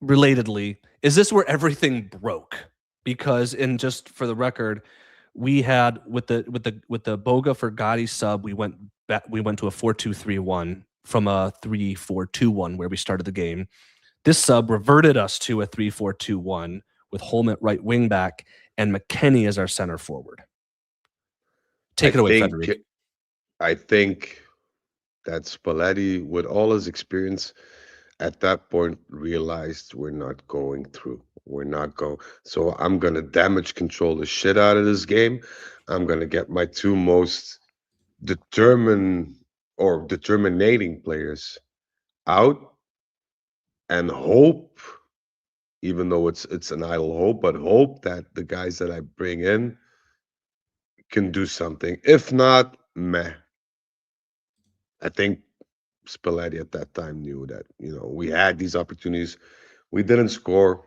relatedly, is this where everything broke? Because, just for the record, we had with the Boga for Gotti sub, we went to a 4-2-3-1 from a 3-4-2-1 where we started the game. This sub reverted us to a 3-4-2-1 with Holm at right wing back and McKennie as our center forward. Take it away, Frederic. I think that Spalletti, with all his experience, at that point realized we're not going through. We're not going. So I'm going to damage control the shit out of this game. I'm going to get my 2 most determinating players out and hope, even though it's an idle hope, but hope that the guys that I bring in can do something. If not, meh. I think Spalletti at that time knew that, we had these opportunities. We didn't score.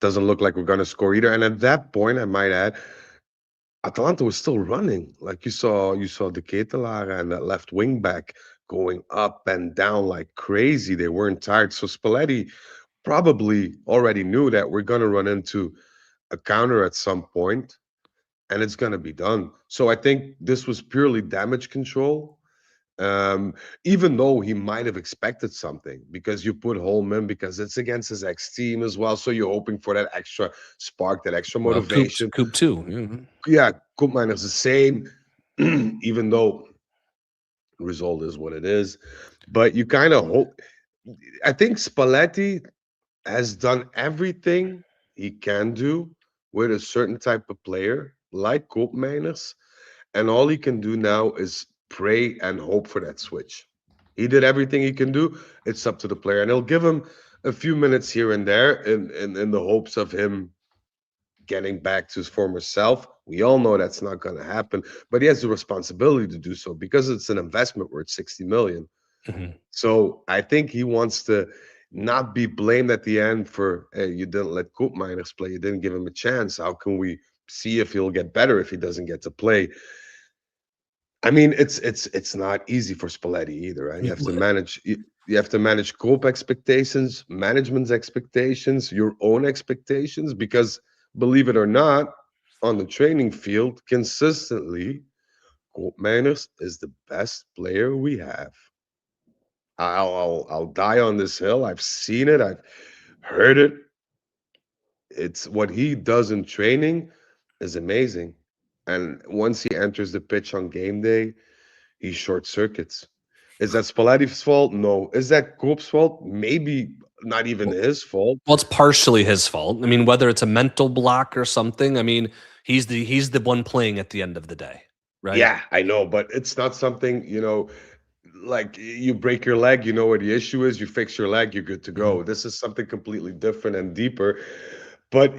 Doesn't look like we're going to score either. And at that point, I might add, Atalanta was still running. Like you saw De Ketelaere and that left wing back going up and down like crazy. They weren't tired. So Spalletti probably already knew that we're going to run into a counter at some point, and it's going to be done. So I think this was purely damage control. Even though he might have expected something, because you put Holm in because it's against his ex-team as well. So you're hoping for that extra spark, that extra motivation. Coop too. Yeah, Koopmeiners is the same, even though the result is what it is. But you kind of hope. I think Spalletti has done everything he can do with a certain type of player like Koopmeiners, and all he can do now is pray and hope for that switch. He did everything he can do. It's up to the player, and he'll give him a few minutes here and there in the hopes of him getting back to his former self. We all know that's not going to happen, but he has the responsibility to do so because it's an investment worth 60 million. Mm-hmm. So I think he wants to not be blamed at the end for, hey, you didn't let Koopmeiners play, you didn't give him a chance. How can we see if he'll get better if he doesn't get to play? I mean, it's not easy for Spalletti either, right? You have to manage. You have to manage Coop expectations, management's expectations, your own expectations, because believe it or not, on the training field, consistently, Koopmeiners is the best player we have. I'll die on this hill. I've seen it. I've heard it. It's what he does in training is amazing. And once he enters the pitch on game day, he short circuits. Is that Spalletti's fault? No. Is that Coop's fault? Maybe not even his fault. Well, it's partially his fault. I mean, whether it's a mental block or something, I mean, he's the one playing at the end of the day, right? Yeah, I know, but it's not something, like you break your leg, you know where the issue is, you fix your leg, you're good to go. Mm-hmm. This is something completely different and deeper. But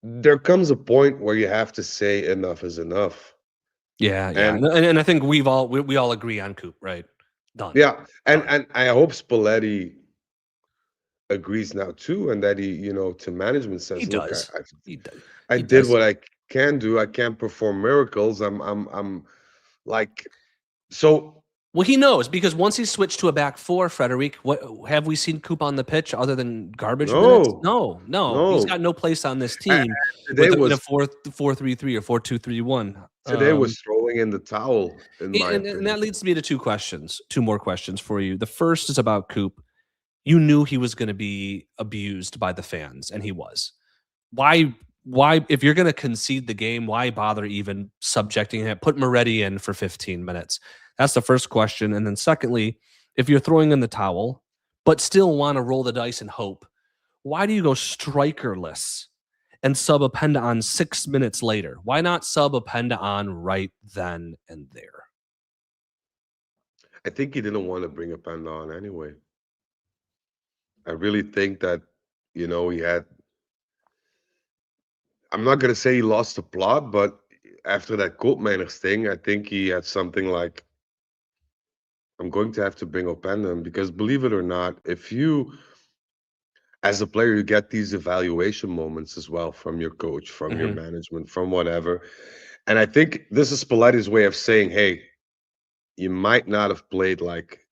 there comes a point where you have to say enough is enough. Yeah. And I think we all agree on Coop, right? Done. Yeah, and I hope Spalletti agrees now too, and that he, to management He says, "Look, does. He does. I He did does. what I can do. I can't perform miracles. I'm like so." Well, he knows because once he switched to a back four, Frederic, what have we seen Coop on the pitch other than garbage minutes? No, No. He's got no. no place on this A- team Today in a was 4-4-3-3 or 4-2-3-1. today was throwing in the towel, in my And that opinion. leads me to two more questions for you. The first is about Coop. You knew he was going to be abused by the fans, and he was. Why? If you're going to concede the game, why bother even subjecting him? Put Moretti in for 15 minutes. That's the first question. And then secondly, if you're throwing in the towel, but still want to roll the dice and hope, why do you go strikerless and sub Openda on 6 minutes later? Why not sub Openda on right then and there? I think he didn't want to bring a Panda on anyway. I really think that, he had. I'm not gonna say he lost the plot, but after that Koopmeiners thing, I think he had something like, "I'm going to have to bring Openda," because believe it or not, if you, as a player, you get these evaluation moments as well from your coach, from your Mhm. management, from whatever. And I think this is Spalletti's way of saying, "Hey, you might not have played like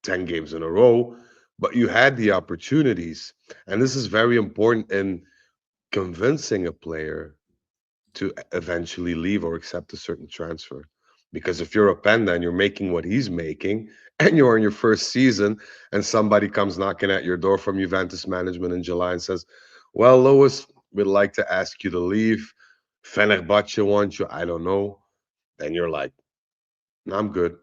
10 games in a row, but you had the opportunities." And this is very important in convincing a player to eventually leave or accept a certain transfer. Because if you're a Panda and you're making what he's making, and you're in your first season, and somebody comes knocking at your door from Juventus management in July and says, "Well, Lois, we'd like to ask you to leave. Fenerbahce wants you. I don't know." Then you're like, "No, I'm good.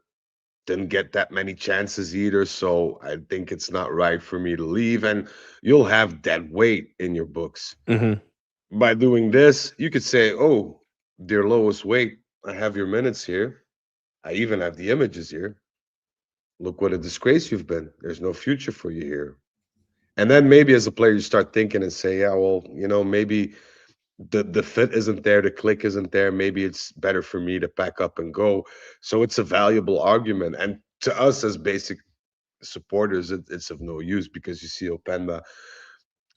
Didn't get that many chances either, so I think it's not right for me to leave." And you'll have that weight in your books. Mhm. By doing this, you could say, "Oh, dear lowest weight, I have your minutes here. I even have the images here. Look what a disgrace you've been. There's no future for you here." And then maybe as a player, you start thinking and say, "Yeah, well, maybe the fit isn't there, the click isn't there. Maybe it's better for me to pack up and go." So it's a valuable argument. And to us as basic supporters, it's of no use, because you see Openda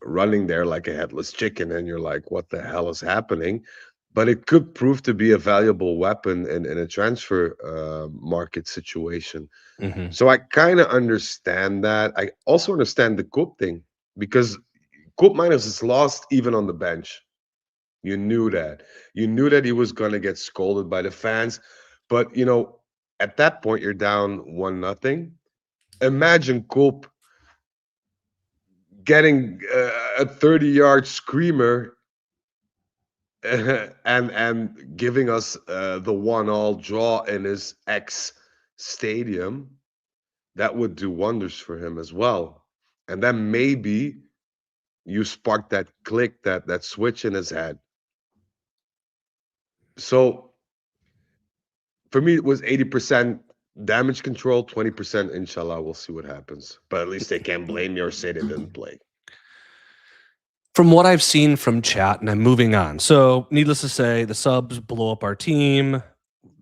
running there like a headless chicken, and you're like, "What the hell is happening?" But it could prove to be a valuable weapon in a transfer market situation. Mhm. So I kind of understand that. I also understand the Coop thing, because Coop Miners is lost even on the bench. You knew that. You knew that he was going to get scolded by the fans. But, at that point, you're down 1-0. Imagine Coop getting a 30-yard screamer and giving us the 1-all draw in his ex stadium. That would do wonders for him as well. And then maybe you spark that click, that switch in his head. So for me, it was 80% damage control, 20% inshallah. We'll see what happens. But at least they can't blame me or say they didn't play. From what I've seen from chat, and I'm moving on. So, needless to say, the subs blow up our team,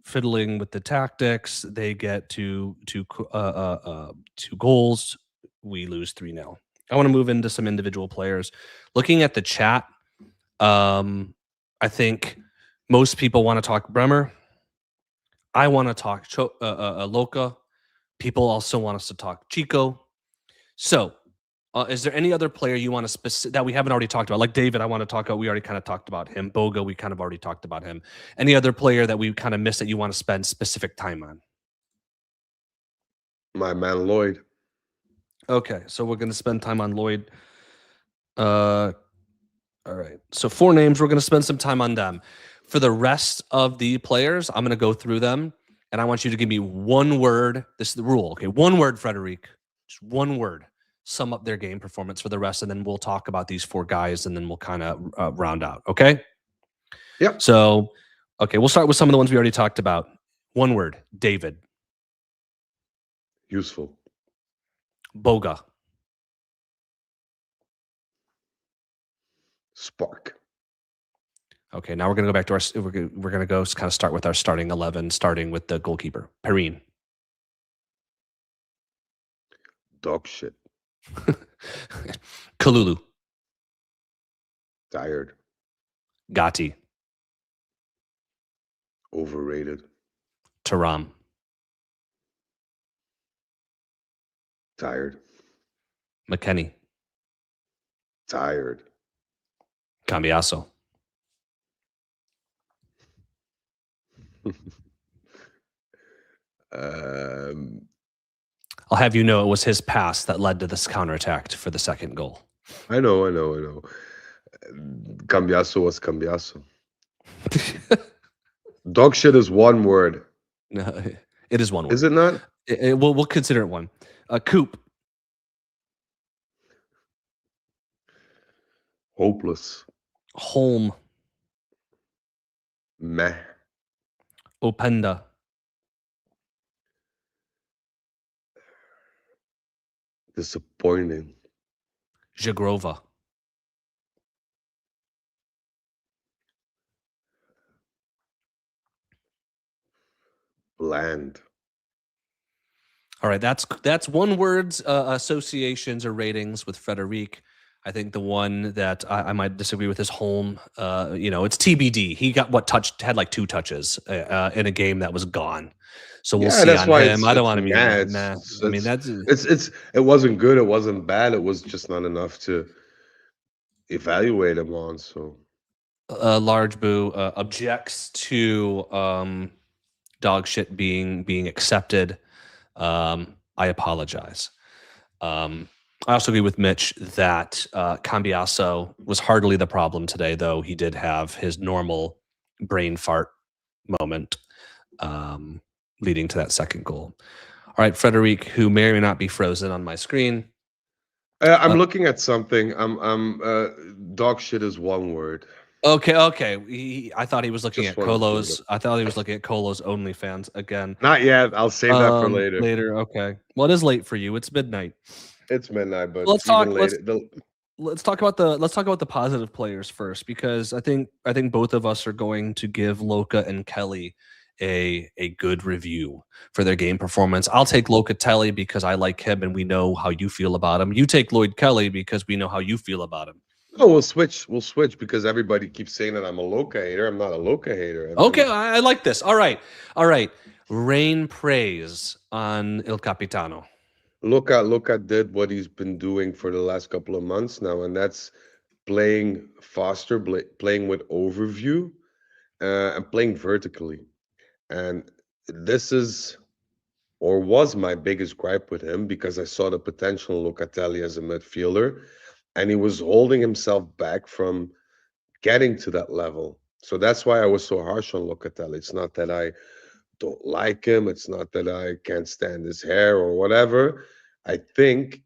fiddling with the tactics. They get two goals. We lose 3-0. I want to move into some individual players. Looking at the chat, I think most people want to talk Bremer. I want to talk Loca. People also want us to talk Chico. So, is there any other player you want to that we haven't already talked about? Like David, I want to talk about. We already kind of talked about him. Boga, we kind of already talked about him. Any other player that we kind of missed that you want to spend specific time on? My man Lloyd. Okay, so we're going to spend time on Lloyd. All right. So 4 names. We're going to spend some time on them. For the rest of the players, I'm going to go through them, and I want you to give me one word. This is the rule. Okay, one word, Frederic. Just one word. Sum up their game performance for the rest, and then we'll talk about these 4 guys, and then we'll kind of round out. Okay. Yep. So, okay, we'll start with some of the ones we already talked about. One word, David. Useful. Boga. Spark. Okay, now we're going to go back to our. We're going to go kind of start with our starting 11, starting with the goalkeeper, Perrine. Dog shit. Kalulu. Tired. Gatti. Overrated. Thuram. Tired. McKennie. Tired. Cambiaso. I'll have you know it was his pass that led to this counterattack for the second goal. I know. Cambiaso was Cambiaso. Dog shit is one word. No, it is one word. Is it not? We'll consider it one. Coop. Hopeless. Holm. Meh. Openda. Disappointing. Jagrova. Bland. All right, that's one word's associations or ratings with Frederic. I think the one that I might disagree with is Holm. It's TBD. He got had like 2 touches in a game that was gone. So we'll see that's on why him. I don't want to be mad. nah. I mean, it wasn't good. It wasn't bad. It was just not enough to evaluate him on. So Large Boo objects to dog shit being accepted. I apologize. I also agree with Mitch that Cambiaso was hardly the problem today, though he did have his normal brain fart moment leading to that second goal. All right, Frederic, who may or may not be frozen on my screen. I'm looking at something. Dog shit is one word. Okay. I thought he was looking Just at Colo's. I thought he was looking at Colo's OnlyFans again. Not yet. I'll save that for later. Later, okay. Well, it is late for you. It's midnight. It's midnight, but let's talk. Later. Let's talk about the positive players first, because I think both of us are going to give Loca and Kelly a good review for their game performance. I'll take Locatelli because I like him and we know how you feel about him. You take Lloyd Kelly because we know how you feel about him. No, we'll switch because everybody keeps saying that I'm a Loca hater. I'm not a Loca hater. Okay, I like this. All right. Rain praise on Il Capitano. Luka did what he's been doing for the last couple of months now, and that's playing faster, playing with overview, and playing vertically. And this is or was my biggest gripe with him, because I saw the potential in Locatelli as a midfielder, and he was holding himself back from getting to that level. So that's why I was so harsh on Locatelli. It's not that I don't like him. It's not that I can't stand his hair or whatever. I think,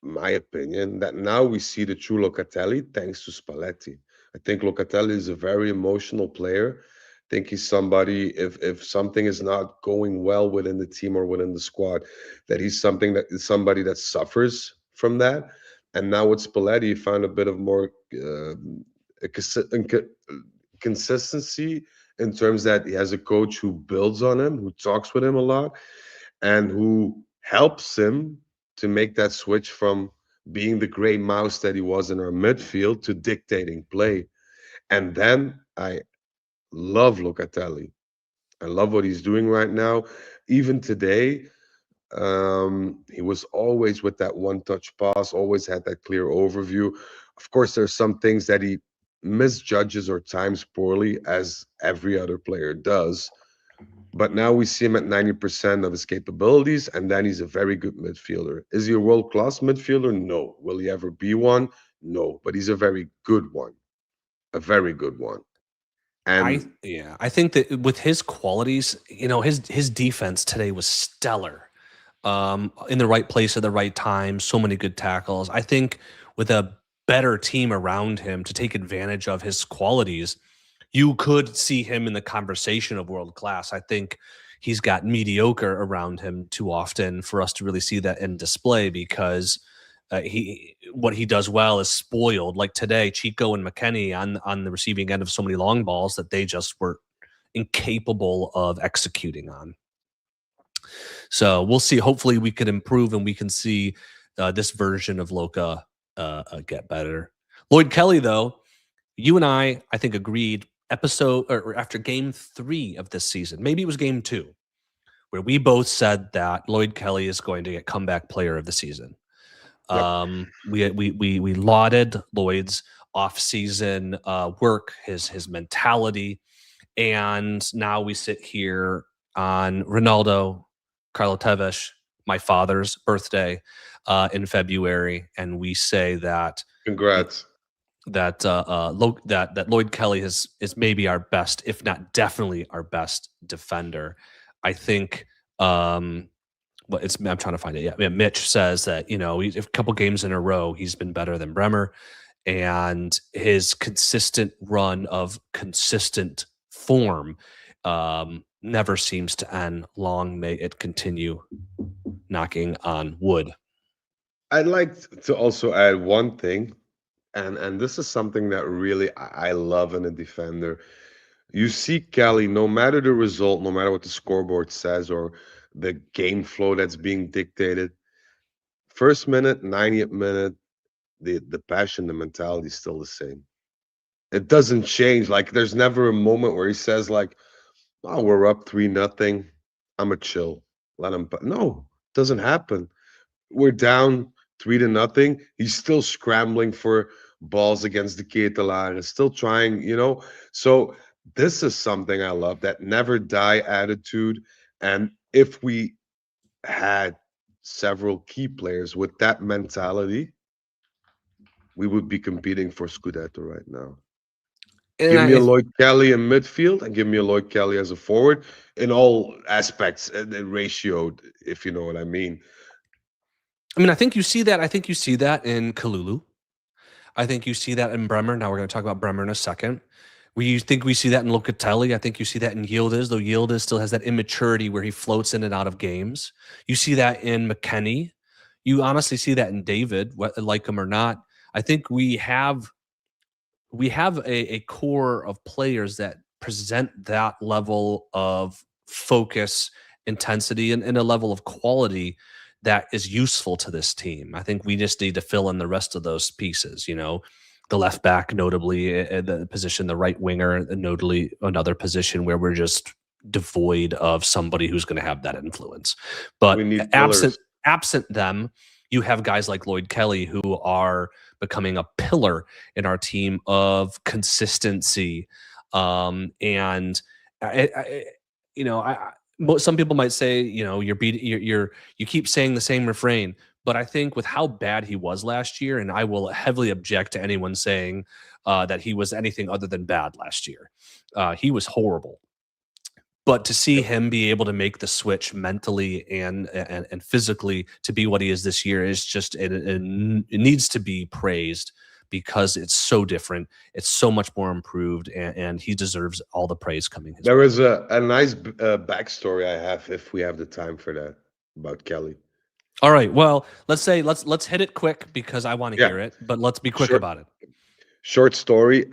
my opinion, that now we see the true Locatelli thanks to Spalletti. I think Locatelli is a very emotional player. I think he's somebody, if something is not going well within the team or within the squad, that he's somebody that suffers from that. And now with Spalletti, he found a bit of more consistency, in terms that he has a coach who builds on him, who talks with him a lot, and who helps him to make that switch from being the gray mouse that he was in our midfield to dictating play. And then I love Locatelli. I love what he's doing right now. Even today, he was always with that one-touch pass, always had that clear overview. Of course, there's some things that he misjudges or times poorly, as every other player does. But now we see him at 90% of his capabilities, and then he's a very good midfielder. Is he a world-class midfielder? No. Will he ever be one? No. But he's a very good one. A very good one. And I think that with his qualities, his defense today was stellar. In the right place at the right time, so many good tackles. I think with a better team around him to take advantage of his qualities, you could see him in the conversation of world class. I think he's got mediocre around him too often for us to really see that in display, because what he does well is spoiled. Like today, Chico and McKennie on the receiving end of so many long balls that they just were incapable of executing on. So we'll see. Hopefully we can improve and we can see this version of Luka get better. Lloyd Kelly, though, you and I think agreed episode or after game 3 of this season, maybe it was game 2, where we both said that Lloyd Kelly is going to get comeback player of the season. Yep. We lauded Lloyd's off-season work, his mentality, and now we sit here on Ronaldo, Carlo Tevez, my father's birthday in February, and we say that Congrats. that Lloyd Kelly is maybe our best, if not definitely our best defender. I think. But I'm trying to find it. Yeah, Mitch says that a couple games in a row he's been better than Bremer, and his consistent run of consistent form never seems to end. Long may it continue. Knocking on wood. I'd like to also add one thing, and this is something that really I love in a defender. You see Kelly, no matter the result, no matter what the scoreboard says or the game flow that's being dictated, first minute, 90th minute, the passion, the mentality is still the same. It doesn't change. Like there's never a moment where he says like, "Oh, we're up 3-0. I'm a chill. Let him." No, doesn't happen. We're down 3-0. He's still scrambling for balls against the Ketelar, is still trying. So this is something I love, that never die attitude. And if we had several key players with that mentality, we would be competing for Scudetto right now. Give me a Lloyd Kelly in midfield and give me a Lloyd Kelly as a forward in all aspects, and ratioed, if you know what I mean. I think you see that. I think you see that in Kalulu. I think you see that in Bremer. Now we're going to talk about Bremer in a second. We think we see that in Locatelli. I think you see that in Yildiz, though Yildiz still has that immaturity where he floats in and out of games. You see that in McKennie. You honestly see that in David, like him or not. I think we have a core of players that present that level of focus, intensity, and a level of quality that is useful to this team. I think we just need to fill in the rest of those pieces, the left back, notably the position, the right winger, notably another position where we're just devoid of somebody who's going to have that influence. But We need absent them, you have guys like Lloyd Kelly who are becoming a pillar in our team of consistency. Some people might say, you keep saying the same refrain, but I think with how bad he was last year, and I will heavily object to anyone saying that he was anything other than bad last year. He was horrible. But to see him be able to make the switch mentally and physically to be what he is this year is just it needs to be praised, because it's so different. It's so much more improved, and he deserves all the praise coming his way. There is a nice backstory I have, if we have the time for that, about Kelly. All right. Well, let's hit it quick because I want to hear it, but let's be quick about it. Short story.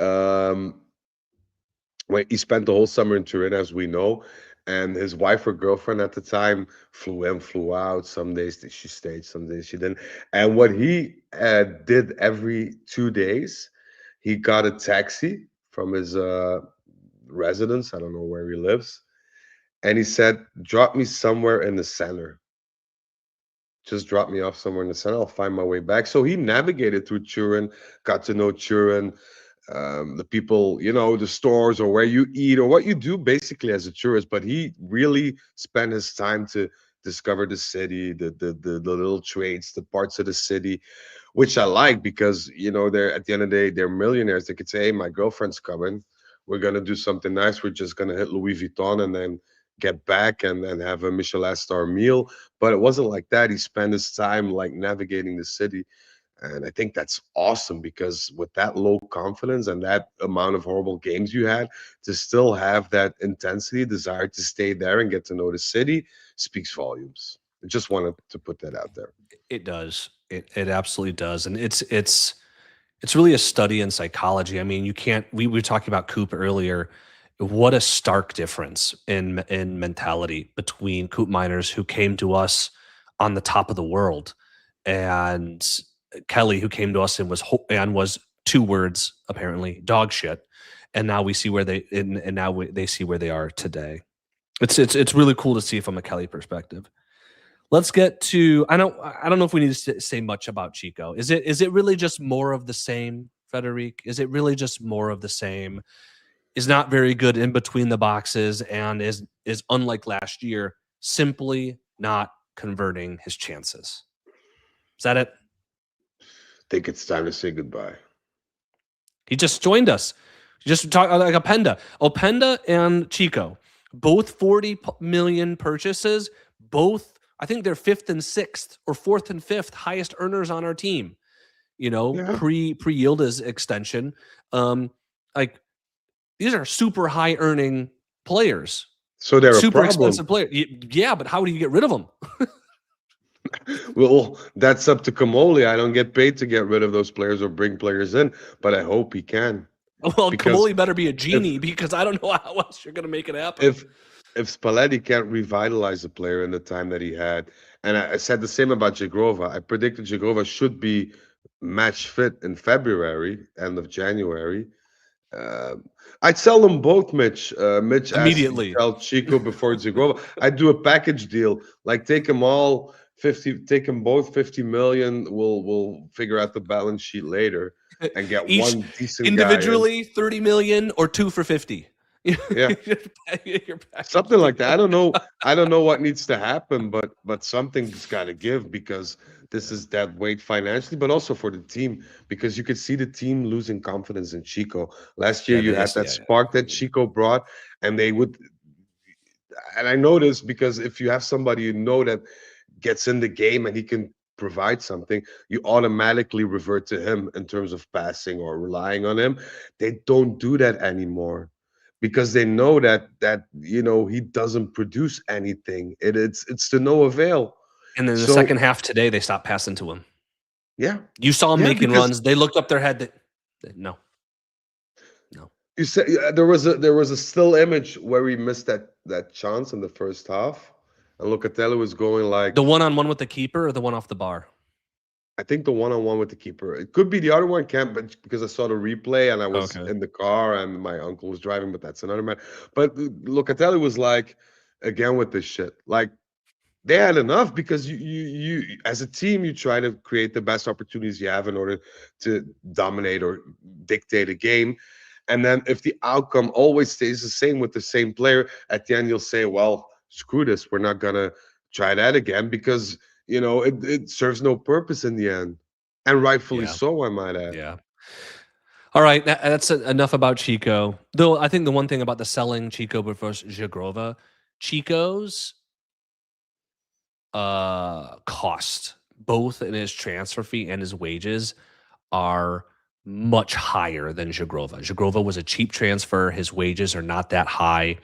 When he spent the whole summer in Turin, as we know, and his wife or girlfriend at the time flew in, flew out. Some days she stayed, some days she didn't. And what he did every 2 days, he got a taxi from his residence. I don't know where he lives. And he said, drop me somewhere in the center. Just drop me off somewhere in the center. I'll find my way back. So he navigated through Turin, got to know Turin, the people, the stores, or where you eat, or what you do basically as a tourist. But he really spent his time to discover the city, the little trades, the parts of the city, which I like, because they're, at the end of the day, they're millionaires. They could say, hey, my girlfriend's coming, we're gonna do something nice, we're just gonna hit Louis Vuitton and then get back and then have a Michelin star meal. But it wasn't like that. He spent his time like navigating the city. And I think that's awesome, because with that low confidence and that amount of horrible games you had, to still have that intensity, desire to stay there and get to know the city, speaks volumes. I just wanted to put that out there. It does. It absolutely does. And it's really a study in psychology. I mean, you can't, we were talking about Coop earlier. what a stark difference in mentality between Coop Miners, who came to us on the top of the world, and Kelly, who came to us and was 2 words apparently, dog shit. And now we see where they they see where they are today. It's really cool to see from a Kelly perspective. Let's get to I don't know if we need to say much about Chico. Is it really just more of the same, Frederic? Is it really just more of the same? Is not very good in between the boxes and is unlike last year, simply not converting his chances. Is that it? I think it's time to say goodbye. He just joined us. Just talk like Openda and Chico, both 40 million purchases, both I think they're 5th and 6th or 4th and 5th highest earners on our team. Pre Yildiz extension. Like these are super high earning players. So they're super a problem. Expensive player. Yeah, but how do you get rid of them? Well, that's up to Kamoli. I don't get paid to get rid of those players or bring players in, but I hope he can. Well, Kamoli better be a genie because I don't know how else you're going to make it happen. If Spalletti can't revitalize a player in the time that he had, and I said the same about Jagrova. I predicted Jagrova should be match fit in February, end of January. I'd sell them both, Mitch. Mitch immediately. Sell Chico before Jagrova. I'd do a package deal, like take them all 50, take them both 50 million. We'll figure out the balance sheet later and get one decent individually, 30 million or 2 for 50. Yeah, something like that. I don't know what needs to happen, but something's got to give because this is that weight financially, but also for the team because you could see the team losing confidence in Chico. Last year, you had that spark that Chico brought, and they would. And I know this because if you have somebody you know that gets in the game and he can provide something, you automatically revert to him in terms of passing or relying on him. They don't do that anymore because they know that he doesn't produce anything. It's to no avail. And then the second half today, they stopped passing to him. Yeah, you saw him making runs. They looked up their head. No. You said there was a still image where we missed that chance in the first half, and Locatelli was going like the one-on-one with the keeper or the one off the bar. I think the one-on-one with the keeper. It could be the other one, but because I saw the replay and I was in the car and my uncle was driving, but that's another matter. But Locatelli was like, again with this shit, like they had enough because you as a team you try to create the best opportunities you have in order to dominate or dictate a game. And then if the outcome always stays the same with the same player, at the end you'll say, well, screw this. We're not going to try that again because, it serves no purpose in the end. And rightfully so, I might add. Yeah. All right. That's enough about Chico. Though I think the one thing about the selling Chico versus Jagrova, Chico's cost, both in his transfer fee and his wages, are much higher than Jagrova. Jagrova was a cheap transfer. His wages are not that high.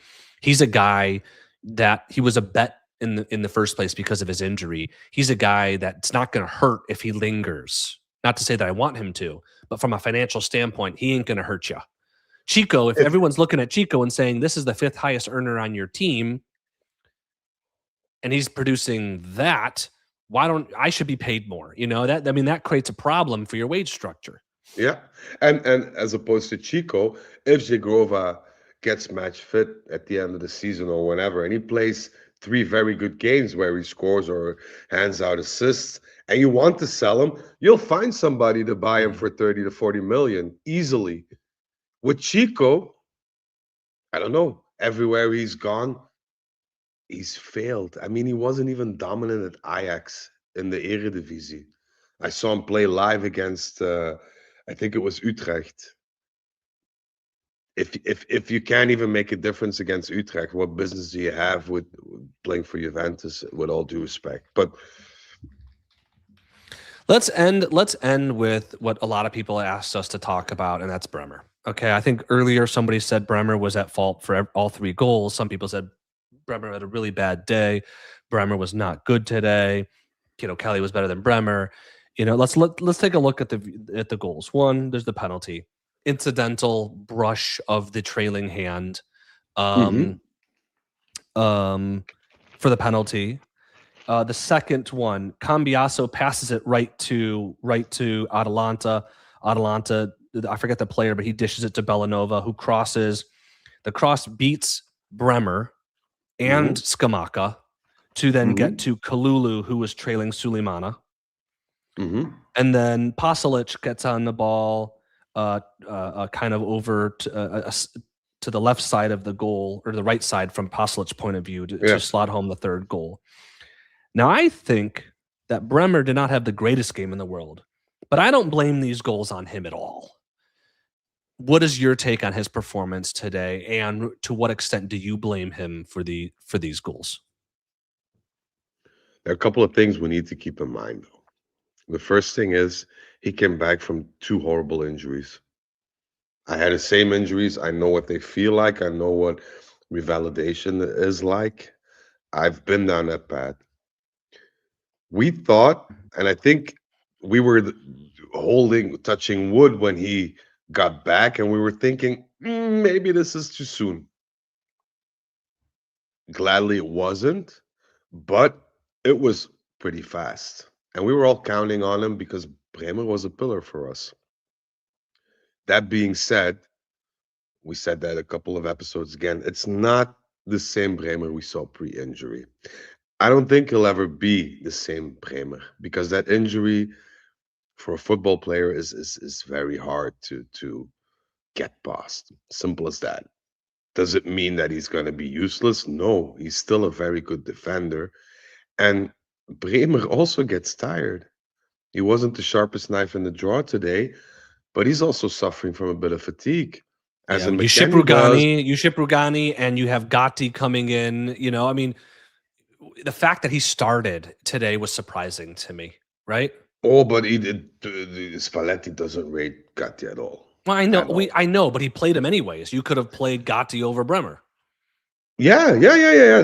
He's a guy that he was a bet in the first place because of his injury. He's a guy that's not going to hurt if he lingers. Not to say that I want him to, but from a financial standpoint, he ain't going to hurt you. Chico, if everyone's looking at Chico and saying this is the 5th highest earner on your team, and he's producing that, I should be paid more? That creates a problem for your wage structure. Yeah, and as opposed to Chico, if Jagrova gets match fit at the end of the season or whenever, and he plays 3 very good games where he scores or hands out assists, and you want to sell him, you'll find somebody to buy him for 30 to 40 million easily. With Chico, I don't know. Everywhere he's gone, he's failed. I mean, he wasn't even dominant at Ajax in the Eredivisie. I saw him play live against, I think it was Utrecht. If you can't even make a difference against Utrecht, what business do you have with playing for Juventus? With all due respect, but let's end with what a lot of people asked us to talk about, and that's Bremer. Okay, I think earlier somebody said Bremer was at fault for all 3 goals. Some people said Bremer had a really bad day. Bremer was not good today. Kelly was better than Bremer. Let's take a look at the goals. One, there's the penalty. Incidental brush of the trailing hand for the penalty. The second one, Cambiaso passes it right to Atalanta. Atalanta, I forget the player, but he dishes it to Bellanova, who crosses. The cross beats Bremer and Scamacca to then get to Kalulu, who was trailing Suleimana. And then Pasalic gets on the ball kind of over to the left side of the goal, or the right side from Pasalic's point of view, to slot home the third goal. Now, I think that Bremer did not have the greatest game in the world, but I don't blame these goals on him at all. What is your take on his performance today, and to what extent do you blame him for these goals? There are a couple of things we need to keep in mind, though. The first thing is he came back from 2 horrible injuries. I had the same injuries. I know what they feel like. I know what revalidation is like. I've been down that path. We thought, and I think we were touching wood when he got back, and we were thinking, maybe this is too soon. Gladly it wasn't, but it was pretty fast. And we were all counting on him because Bremer was a pillar for us. That being said, we said that a couple of episodes again, it's not the same Bremer we saw pre-injury. I don't think he'll ever be the same Bremer, because that injury for a football player is very hard to get past. Simple as that. Does it mean that he's going to be useless? No, he's still a very good defender. And Bremer also gets tired. He wasn't the sharpest knife in the drawer today, but he's also suffering from a bit of fatigue. You ship Rugani, and you have Gatti coming in. I mean, the fact that he started today was surprising to me, right? Oh, but Spalletti doesn't rate Gatti at all. Well, I know, but he played him anyways. You could have played Gatti over Bremer. Yeah.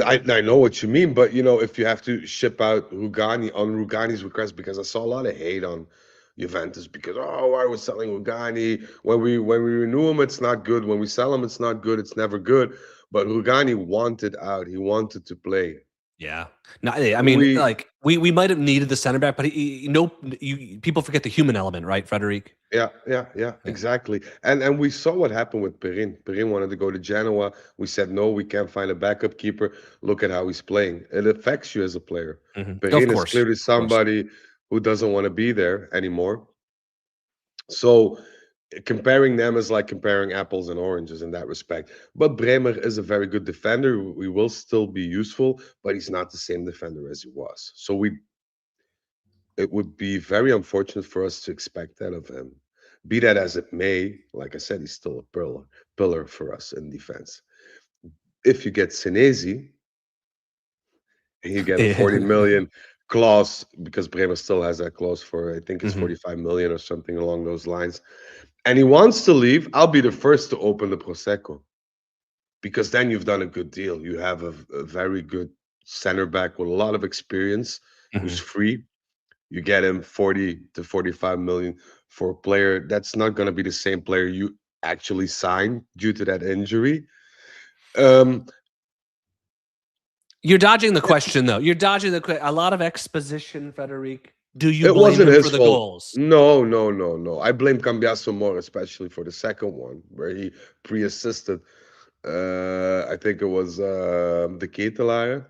I know what you mean, but if you have to ship out Rugani on Rugani's request, because I saw a lot of hate on Juventus because why are we selling Rugani? When we renew him, it's not good. When we sell him, it's not good. It's never good. But Rugani wanted out. He wanted to play. Yeah. No, I mean, we might have needed the center back, but people forget the human element, right, Frederic? Yeah, exactly. And we saw what happened with Perin. Perin wanted to go to Genoa. We said, no, we can't find a backup keeper. Look at how he's playing. It affects you as a player. Perin is clearly somebody who doesn't want to be there anymore. So comparing them is like comparing apples and oranges in that respect. But Bremer is a very good defender. We will still be useful, but he's not the same defender as he was. So it would be very unfortunate for us to expect that of him. Be that as it may, like I said, he's still a pillar for us in defense. If you get Senesi, and you get a 40 million clause, because Bremer still has that clause for, I think it's 45 million or something along those lines, and he wants to leave, I'll be the first to open the Prosecco, because then you've done a good deal. You have a very good center back with a lot of experience who's free. You get him 40 to 45 million for a player that's not going to be the same player you actually signed due to that injury. You're dodging the question, though. You're dodging a lot of exposition, Frederic. Do you it blame wasn't him his for the fault. goals? No. I blame Cambiaso more, especially for the second one, where he pre-assisted. I think it was the Ketelaar.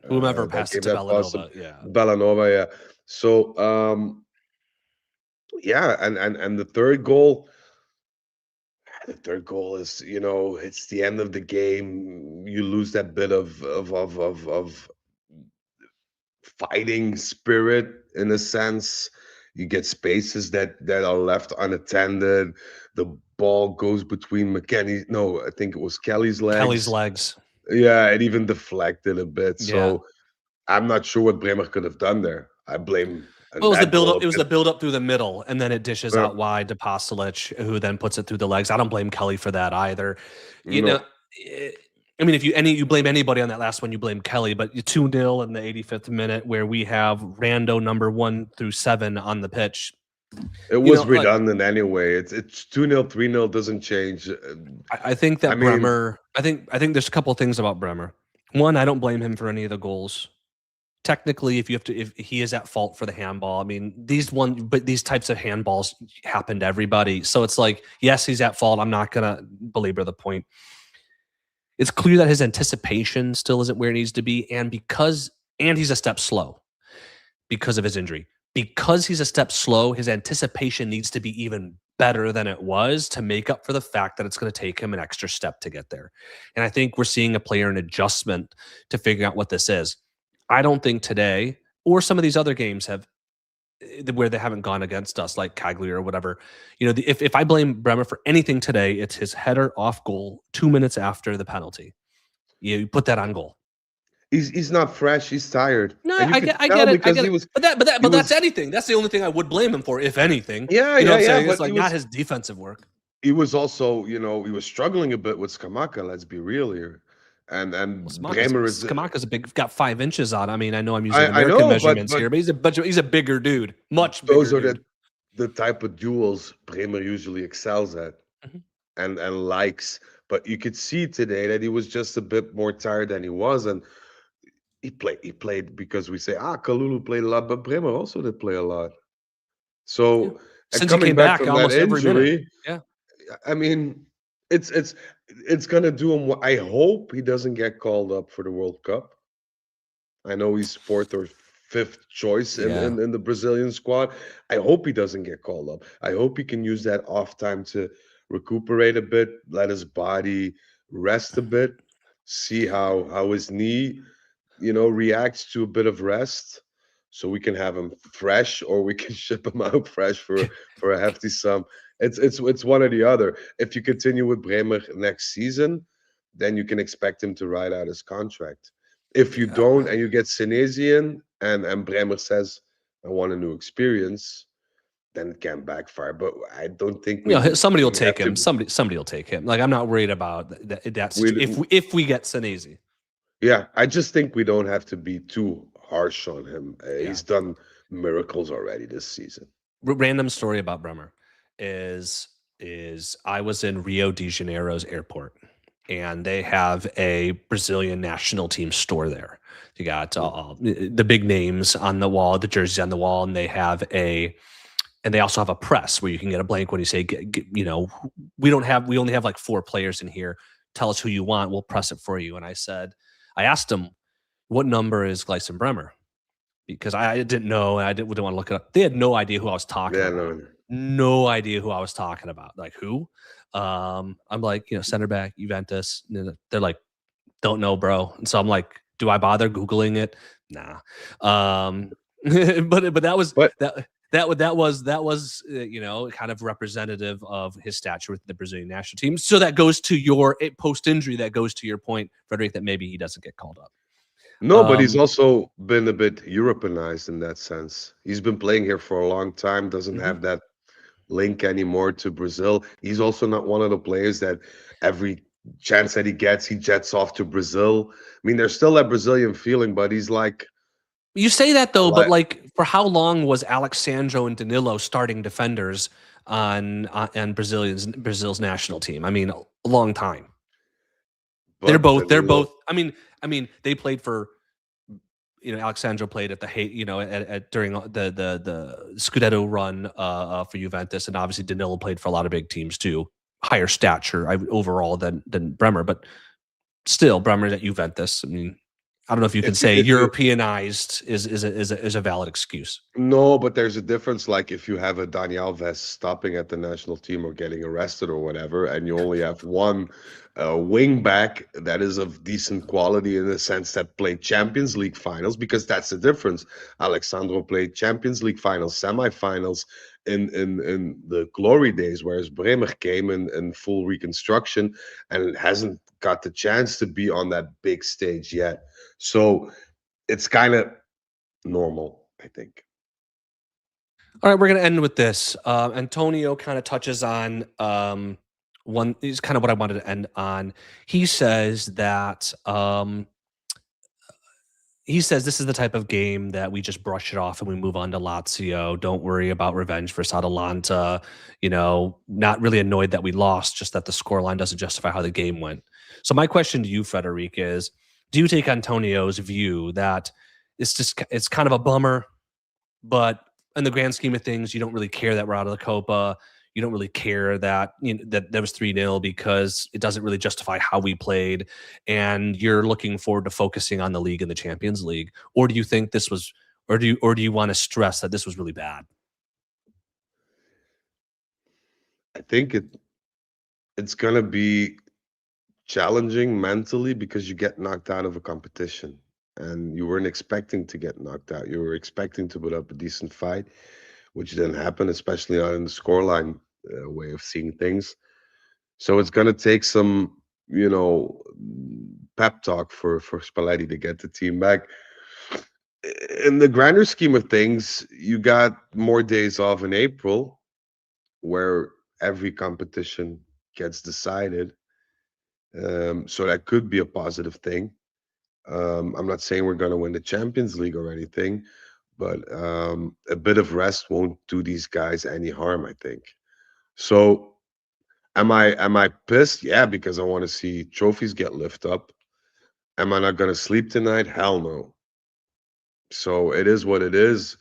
Whomever passed it to Bellanova. Bellanova, yeah. So, and the third goal. The third goal is, it's the end of the game. You lose that bit of fighting spirit in a sense. You get spaces that are left unattended. The ball goes between McKennie. No, I think it was Kelly's legs. Yeah, it even deflected a bit. So I'm not sure what Bremer could have done there. I blame. Well, it was the build-up. It was the build-up through the middle, and then it dishes out wide to Pasalic, who then puts it through the legs. I don't blame Kelly for that either. You know, I mean, if you blame anybody on that last one, you blame Kelly. But 2-0 in the 85th minute, where we have rando number 1 through 7 on the pitch. It was redundant anyway. It's 2-0, 3-0 doesn't change. I think that Bremer. I think there's a couple of things about Bremer. One, I don't blame him for any of the goals. Technically, if he is at fault for the handball, I mean, these types of handballs happen to everybody. So it's like, yes, he's at fault. I'm not gonna belabor the point. It's clear that his anticipation still isn't where it needs to be, and he's a step slow because of his injury. Because he's a step slow, his anticipation needs to be even better than it was to make up for the fact that it's going to take him an extra step to get there. And I think we're seeing a player in adjustment to figure out what this is. I don't think today or some of these other games have where they haven't gone against us, like Cagliari or whatever. If I blame Bremer for anything today, it's his header off goal 2 minutes after the penalty. You put that on goal. He's not fresh. He's tired. No, I get it. But that's anything. That's the only thing I would blame him for, if anything. Yeah, It's like not his defensive work. He was also, he was struggling a bit with Scamacca. Let's be real here. And Bremer is Scamacca's got 5 inches on. I mean, I know I'm using American measurements here, but he's a bigger dude, much bigger. Those are the type of duels Bremer usually excels at and likes. But you could see today that he was just a bit more tired than he was, and he played because we say Kalulu played a lot, but Bremer also did play a lot. So since he came back almost every minute. Yeah, I mean, it's gonna do him. I hope he doesn't get called up for the World Cup. I know he's 4th or 5th choice in the Brazilian squad. I hope he doesn't get called up. I hope he can use that off time to recuperate a bit, let his body rest a bit, see how his knee, reacts to a bit of rest, so we can have him fresh, or we can ship him out fresh for a hefty sum. It's one or the other. If you continue with Bremer next season, then you can expect him to ride out his contract. If you don't, and you get Senesi in, and Bremer says, I want a new experience, then it can backfire. But I don't think somebody will take him. Somebody will take him. Like, I'm not worried about that. If we get Senesi. Yeah, I just think we don't have to be too harsh on him. He's done miracles already this season. Random story about Bremer is I was in Rio de Janeiro's airport, and they have a Brazilian national team store there. You got the big names on the wall, the jerseys on the wall, and they also have a press where you can get a blank when you say, we only have like 4 players in here. Tell us who you want. We'll press it for you. And I asked him, what number is Gleison Bremer? Because I didn't know, and I didn't want to look it up. They had no idea who I was talking about. No idea who I was talking about. Like, who? I'm like, center back, Juventus. And they're like, don't know, bro. And so I'm like, do I bother Googling it? Nah. But that was kind of representative of his stature with the Brazilian national team. So that goes to your post-injury. That goes to your point, Frederick, that maybe he doesn't get called up. No, but he's also been a bit Europeanized in that sense. He's been playing here for a long time, doesn't have that link anymore to Brazil. He's also not one of the players that every chance that he gets, he jets off to Brazil. I mean, there's still that Brazilian feeling, but he's like... You say that, though, but like, for how long was Alex Sandro and Danilo starting defenders on Brazil's national team? I mean, a long time. They're both. I mean, they played for. Alex Sandro played at the during the Scudetto run for Juventus, and obviously Danilo played for a lot of big teams too. Higher stature overall than Bremer, but still Bremer's at Juventus. I mean, I don't know if you can say Europeanized is a valid excuse. No, but there's a difference. Like, if you have a Dani Alves stopping at the national team or getting arrested or whatever, and you only have one wing back that is of decent quality in the sense that played Champions League finals, because that's the difference. Alexandro played Champions League finals, semifinals in the glory days, whereas Bremer came in full reconstruction and hasn't got the chance to be on that big stage yet. So it's kind of normal, I think. All right, we're going to end with this. Antonio kind of touches on one is kind of what I wanted to end on. He says that he says this is the type of game that we just brush it off and we move on to Lazio. Don't worry about revenge for Atalanta. Not really annoyed that we lost, just that the scoreline doesn't justify how the game went. So my question to you, Frederic, is do you take Antonio's view that it's kind of a bummer, but in the grand scheme of things, you don't really care that we're out of the Copa. You don't really care that that there was 3-0 because it doesn't really justify how we played, and you're looking forward to focusing on the league and the Champions League. Or do you think this was, or do you want to stress that this was really bad? I think it's gonna be challenging mentally because you get knocked out of a competition and you weren't expecting to get knocked out. You were expecting to put up a decent fight, which didn't happen, especially not in the scoreline way of seeing things. So it's going to take some, pep talk for Spalletti to get the team back. In the grander scheme of things, you got more days off in April, where every competition gets decided. So that could be a positive thing. I'm not saying we're going to win the Champions League or anything, but a bit of rest won't do these guys any harm, I think. So am I pissed? Yeah, because I want to see trophies get lifted up. Am I not going to sleep tonight? Hell no. So it is what it is.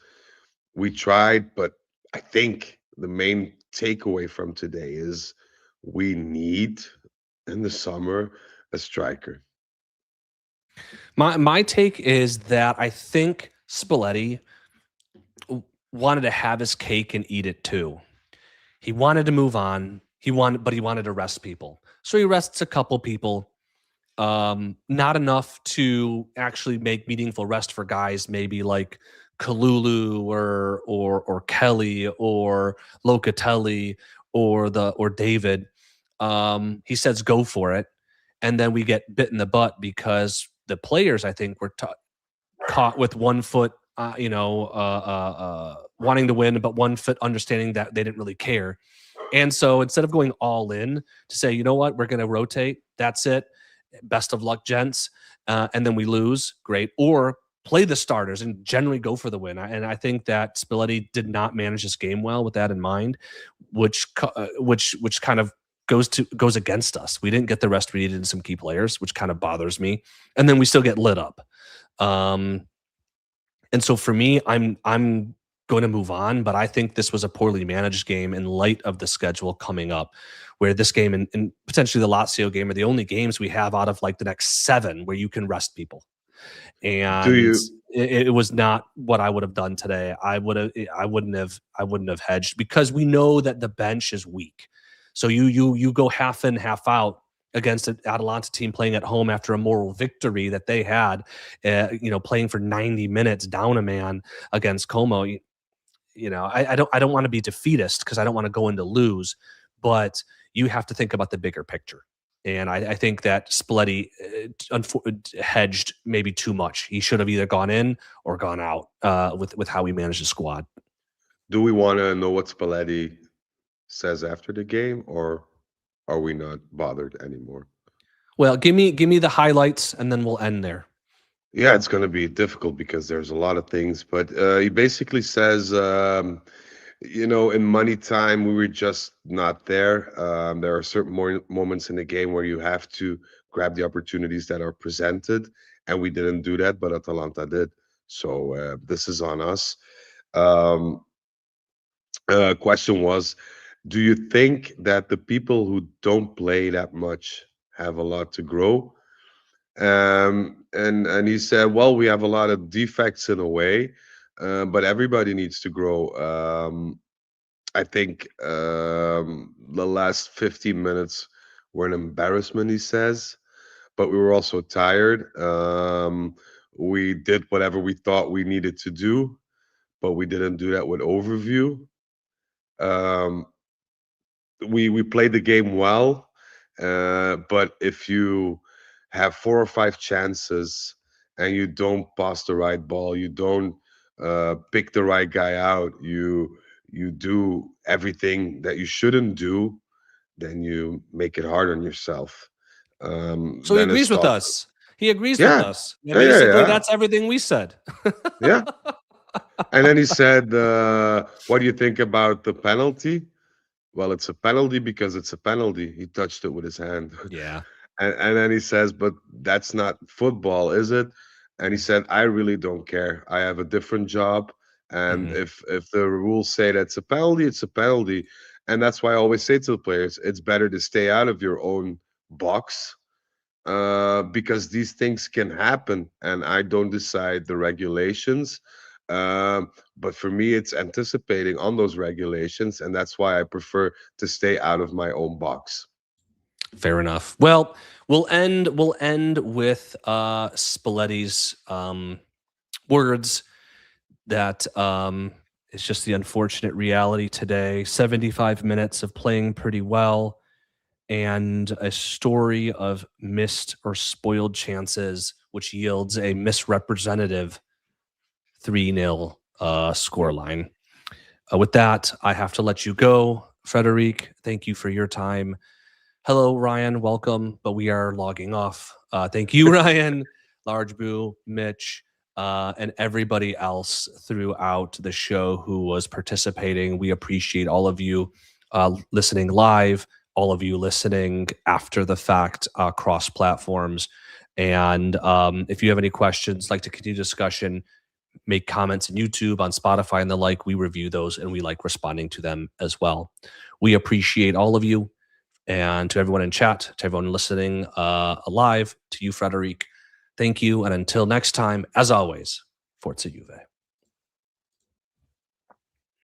We tried, but I think the main takeaway from today is we need in the summer a striker. My take is that I think Spalletti wanted to have his cake and eat it too. He wanted to move on. But he wanted to rest people. So he rests a couple people. Not enough to actually make meaningful rest for guys maybe like Kalulu or Kelly or Locatelli or David. He says go for it, and then we get bit in the butt because the players, I think, were caught with one foot, wanting to win, but one foot understanding that they didn't really care. And so instead of going all in to say, you know what, we're going to rotate, that's it, best of luck, gents, and then we lose, great, or play the starters and generally go for the win. And I think that Spalletti did not manage this game well with that in mind, which kind of goes against us. We didn't get the rest we needed in some key players, which kind of bothers me. And then we still get lit up. And so for me, I'm going to move on, but I think this was a poorly managed game in light of the schedule coming up, where this game and potentially the Lazio game are the only games we have out of like the next 7 where you can rest people. And it was not what I would have done today. I wouldn't have hedged because we know that the bench is weak. So you go half in, half out against an Atalanta team playing at home after a moral victory that they had, playing for 90 minutes down a man against Como. I don't want to be defeatist because I don't want to go into lose, but you have to think about the bigger picture. And I think that Spalletti hedged maybe too much. He should have either gone in or gone out with how he managed the squad. Do we want to know what Spalletti says after the game, or are we not bothered anymore? Well, give me the highlights, and then we'll end there. Yeah, it's going to be difficult because there's a lot of things, but he basically says, in money time, we were just not there. There are certain moments in the game where you have to grab the opportunities that are presented, and we didn't do that, but Atalanta did. So this is on us. Question was, do you think that the people who don't play that much have a lot to grow? And he said, well, we have a lot of defects in a way, but everybody needs to grow. I think the last 15 minutes were an embarrassment, he says, but we were also tired. We did whatever we thought we needed to do, but we didn't do that with overview. We played the game well, but if you have 4 or 5 chances and you don't pass the right ball, you don't pick the right guy out, you do everything that you shouldn't do, then you make it hard on yourself. So he agrees with us. He agrees with Yeah, us. And yeah, yeah, basically, yeah, that's everything we said. yeah. And then he said, "What do you think about the penalty?" Well, it's a penalty because it's a penalty. He touched it with his hand. Yeah. And then he says, "But that's not football, is it?" And he said, "I really don't care. I have a different job, and Mhm. if the rules say that's a penalty, it's a penalty." And that's why I always say to the players, it's better to stay out of your own box, because these things can happen, and I don't decide the regulations. But for me, it's anticipating on those regulations, and that's why I prefer to stay out of my own box. Fair enough. Well, we'll end with Spalletti's words that it's just the unfortunate reality today. 75 minutes of playing pretty well and a story of missed or spoiled chances, which yields a misrepresentative 3-0 scoreline. With that, I have to let you go. Frederic, thank you for your time. Hello, Ryan. Welcome, but we are logging off. Thank you, Ryan, Large Boo, Mitch, and everybody else throughout the show who was participating. We appreciate all of you listening live, all of you listening after the fact across platforms. And if you have any questions, like to continue discussion, make comments on YouTube, on Spotify, and the like. We review those and we like responding to them as well. We appreciate all of you. And to everyone in chat, to everyone listening live, to you, Frederic, thank you. And until next time, as always, Forza Juve.